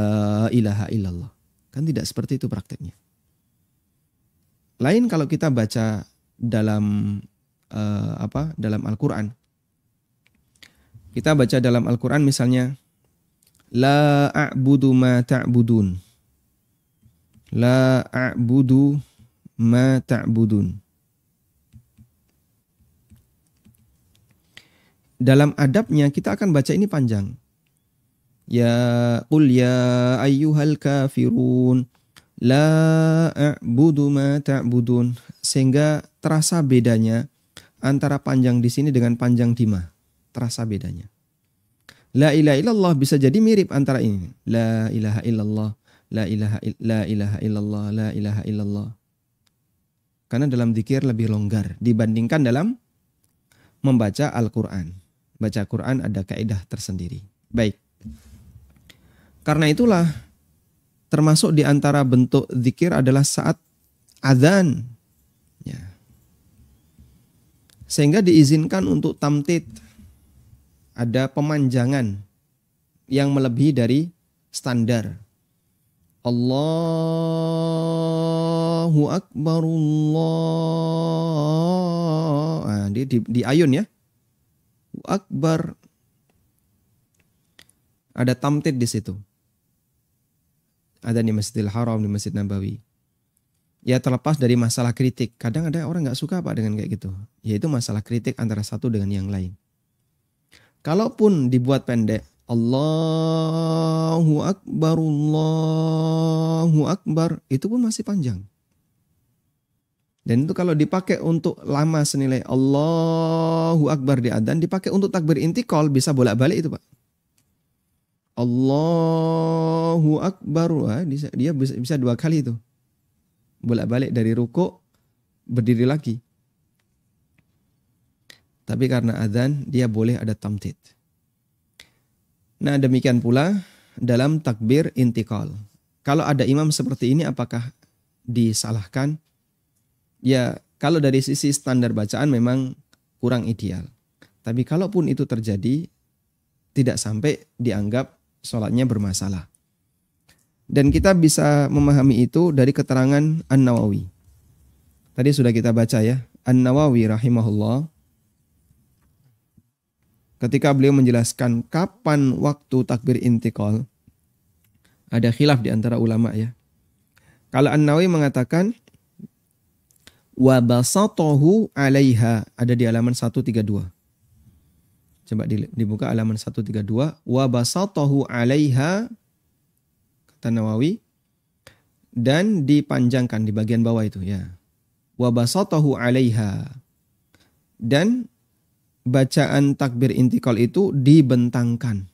ilaha illallah. Kan tidak seperti itu prakteknya. Lain kalau kita baca dalam dalam Al-Quran. Kita baca dalam Al-Quran misalnya la a'budu ma ta'budun. La a'budu ma ta'budun. Dalam adabnya kita akan baca ini panjang. Ya qul ya ayyuhal kafirun La a'budu ma ta'budun. Sehingga terasa bedanya antara panjang di sini dengan panjang di ma. Terasa bedanya. La ilaha illallah bisa jadi mirip antara ini. La ilaha illallah, la ilaha illallah, la ilaha illallah. Karena dalam zikir lebih longgar dibandingkan dalam membaca Al-Quran. Baca Quran ada kaidah tersendiri. Baik. Karena itulah termasuk di antara bentuk zikir adalah saat azan. Ya. Sehingga diizinkan untuk tamtid. Ada pemanjangan yang melebihi dari standar. Allahu Akbar Allah. Nah, di ayun ya. Akbar. Ada tamtid di situ. Ada di Masjidil Haram, di Masjid Nabawi. Ya terlepas dari masalah kritik. Kadang ada orang nggak suka Pak dengan kayak gitu. Yaitu masalah kritik antara satu dengan yang lain. Kalaupun dibuat pendek, Allahu Akbar, itu pun masih panjang. Dan itu kalau dipakai untuk lama senilai Allahu Akbar di adzan, dipakai untuk takbir intikal bisa bolak-balik itu Pak. Allahu Akbar, dia bisa 2 kali itu. Bolak-balik dari ruku, berdiri lagi. Tapi karena adzan dia boleh ada tamtid. Nah demikian pula dalam takbir intikal. Kalau ada imam seperti ini apakah disalahkan? Ya kalau dari sisi standar bacaan memang kurang ideal. Tapi kalaupun itu terjadi tidak sampai dianggap sholatnya bermasalah. Dan kita bisa memahami itu dari keterangan An-Nawawi. Tadi sudah kita baca ya. An-Nawawi rahimahullah. Ketika beliau menjelaskan kapan waktu takbir intikal, ada khilaf di antara ulama ya. Kalau An-Nawawi mengatakan wa basatahu 'alaiha, ada di halaman 132. Coba dibuka halaman 132, wa basatahu 'alaiha kata Nawawi, dan dipanjangkan di bagian bawah itu ya. Wa basatahu 'alaiha, dan bacaan takbir intikal itu dibentangkan.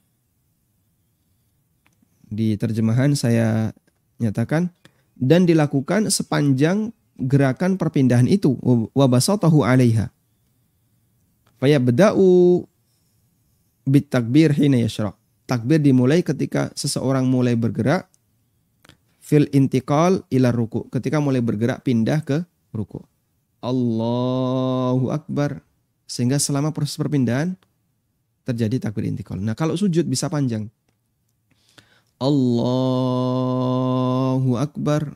Di terjemahan saya nyatakan dan dilakukan sepanjang gerakan perpindahan itu. Wa basatahu 'alaiha. Fa yabda'u bit takbir hina yashra'. Takbir dimulai ketika seseorang mulai bergerak fil intikal ila ruku', ketika mulai bergerak pindah ke ruku'. Allahu Akbar. Sehingga selama proses perpindahan terjadi takbir intikal. Nah kalau sujud bisa panjang. Allahu Akbar.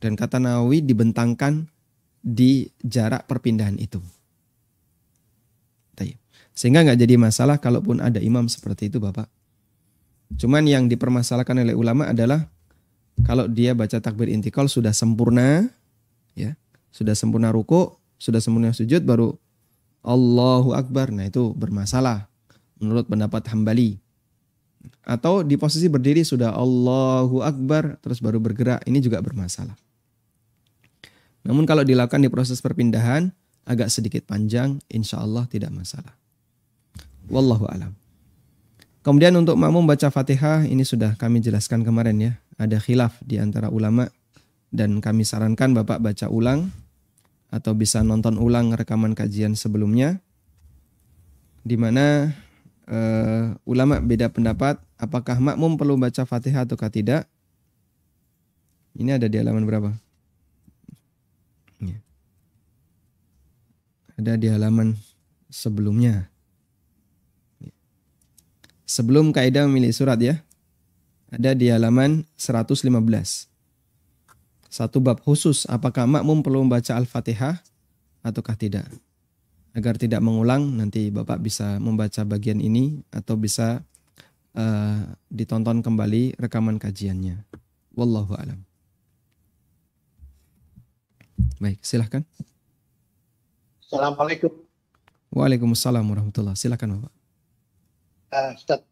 Dan kata Nawawi dibentangkan di jarak perpindahan itu. Sehingga nggak jadi masalah kalaupun ada imam seperti itu Bapak. Cuman yang dipermasalahkan oleh ulama adalah kalau dia baca takbir intikal sudah sempurna, ya, sudah sempurna ruku', sudah sempurna sujud baru Allahu Akbar. Nah itu bermasalah menurut pendapat Hambali. Atau di posisi berdiri sudah Allahu Akbar terus baru bergerak, ini juga bermasalah. Namun kalau dilakukan di proses perpindahan agak sedikit panjang, insya Allah tidak masalah. Wallahu a'lam. Kemudian untuk makmum baca Fatihah ini sudah kami jelaskan kemarin ya. Ada khilaf di antara ulama dan kami sarankan Bapak baca ulang atau bisa nonton ulang rekaman kajian sebelumnya, di mana ulama beda pendapat apakah makmum perlu baca Fatihah ataukah tidak. Ini ada di halaman berapa? Ya. Ada di halaman sebelumnya. Sebelum kaidah memilih surat ya. Ada di halaman 115. Satu bab khusus apakah makmum perlu membaca Al-Fatihah ataukah tidak. Agar tidak mengulang nanti Bapak bisa membaca bagian ini atau bisa ditonton kembali rekaman kajiannya. Wallahu a'lam. Baik, silahkan. Assalamualaikum. Waalaikumsalam warahmatullahi wabarakatuh. Silahkan Bapak. Ustaz.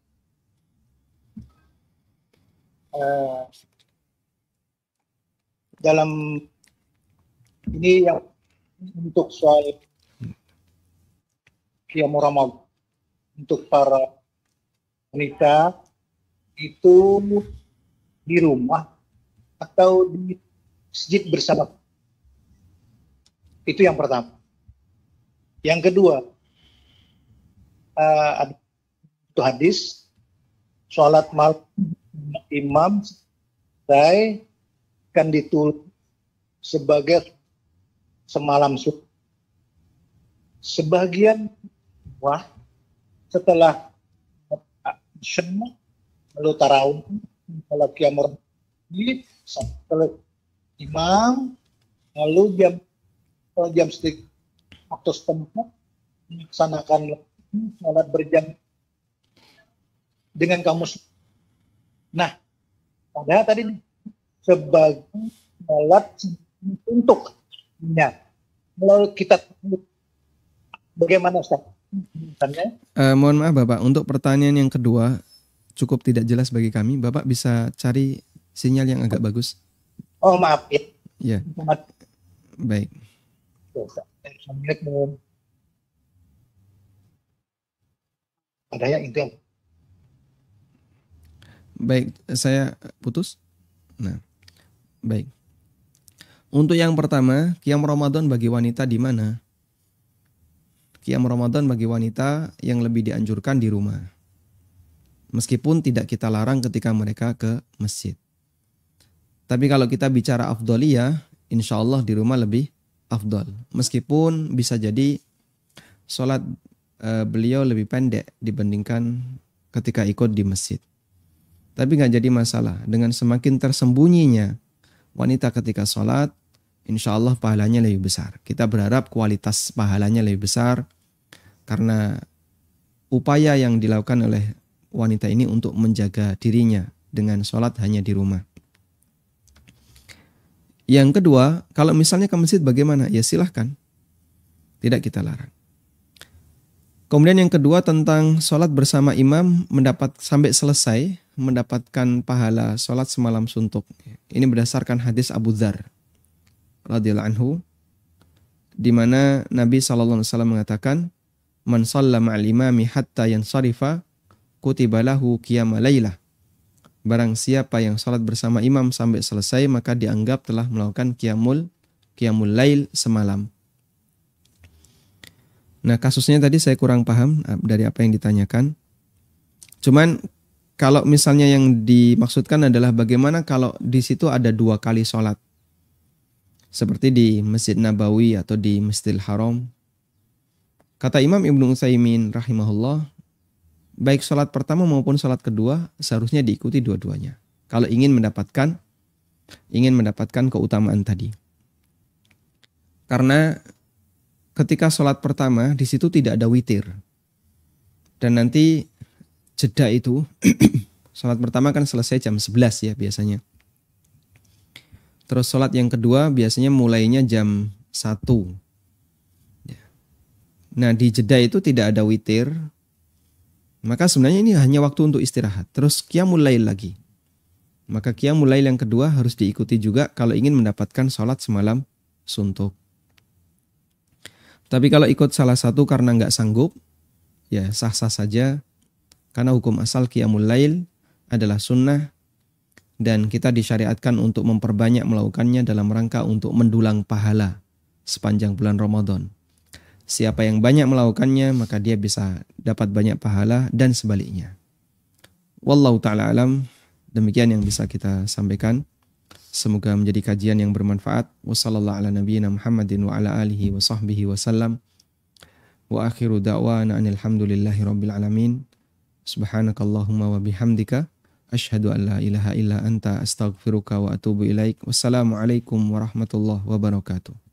dalam ini yang untuk soal Qiyamul Ramadan untuk para wanita itu di rumah atau di masjid bersama. Itu yang pertama. Yang kedua, ada itu hadis sholat malam imam saya akan ditulis sebagai semalam suntuk. Sebagian setelah lalu tarawih salat qiyamul setelah imam lalu jam sedikit waktu setempat melaksanakan salat berjam dengan kamu. Nah, padahal tadi sebagai salat untuknya. Kalau kita bagaimana Ustaz? Mohon maaf Bapak, untuk pertanyaan yang kedua cukup tidak jelas bagi kami. Bapak bisa cari sinyal yang agak bagus. Oh maaf ya. Ya. Baik. Assalamualaikum. Ada yang itu. Baik, saya putus. Nah, baik. Untuk yang pertama, Qiyam Ramadan bagi wanita di mana? Qiyam Ramadan bagi wanita yang lebih dianjurkan di rumah. Meskipun tidak kita larang ketika mereka ke masjid. Tapi kalau kita bicara afdoliyah, insya Allah di rumah lebih afdol. Meskipun bisa jadi sholat beliau lebih pendek dibandingkan ketika ikut di masjid. Tapi nggak jadi masalah. Dengan semakin tersembunyinya wanita ketika sholat, insya Allah pahalanya lebih besar. Kita berharap kualitas pahalanya lebih besar karena upaya yang dilakukan oleh wanita ini untuk menjaga dirinya dengan sholat hanya di rumah. Yang kedua, kalau misalnya ke masjid bagaimana? Ya silahkan. Tidak kita larang. Kemudian yang kedua tentang sholat bersama imam sampai selesai mendapatkan pahala sholat semalam suntuk. Ini berdasarkan hadis Abu Dzar radhiyallahu anhu, di mana Nabi SAW mengatakan, "Man shalla ma'al imami hatta yansarifa kutiba lahu qiyamul lailah." Barang siapa yang salat bersama imam sampai selesai, maka dianggap telah melakukan qiyamul lail semalam. Nah, kasusnya tadi saya kurang paham dari apa yang ditanyakan. Cuman kalau misalnya yang dimaksudkan adalah bagaimana kalau di situ ada 2 kali sholat. Seperti di Masjid Nabawi atau di Masjidil Haram. Kata Imam Ibnu Utsaimin rahimahullah, baik sholat pertama maupun sholat kedua seharusnya diikuti dua-duanya. Kalau ingin mendapatkan keutamaan tadi. Karena ketika sholat pertama di situ tidak ada witir. Dan nanti jeda itu, sholat pertama kan selesai jam 11 ya biasanya. Terus sholat yang kedua biasanya mulainya jam 1. Nah di jeda itu tidak ada witir. Maka sebenarnya ini hanya waktu untuk istirahat. Terus qiyamul lail lagi. Maka qiyamul lail yang kedua harus diikuti juga kalau ingin mendapatkan sholat semalam suntuk. Tapi kalau ikut salah satu karena nggak sanggup, ya sah-sah saja. Karena hukum asal qiyamul lail adalah sunnah. Dan kita disyariatkan untuk memperbanyak melakukannya dalam rangka untuk mendulang pahala sepanjang bulan Ramadan. Siapa yang banyak melakukannya maka dia bisa dapat banyak pahala dan sebaliknya. Wallahu ta'ala alam. Demikian yang bisa kita sampaikan. Semoga menjadi kajian yang bermanfaat. Wassallallahu ala nabiyyina Muhammadin wa ala alihi wa sahbihi wasallam. Wa akhiru da'wana anilhamdulillahi rabbil alamin. Subhanakallahumma wa bihamdika. Asyhadu an la ilaha illa anta astaghfiruka wa atubu ilaik. Wassalamualaikum warahmatullahi wabarakatuh.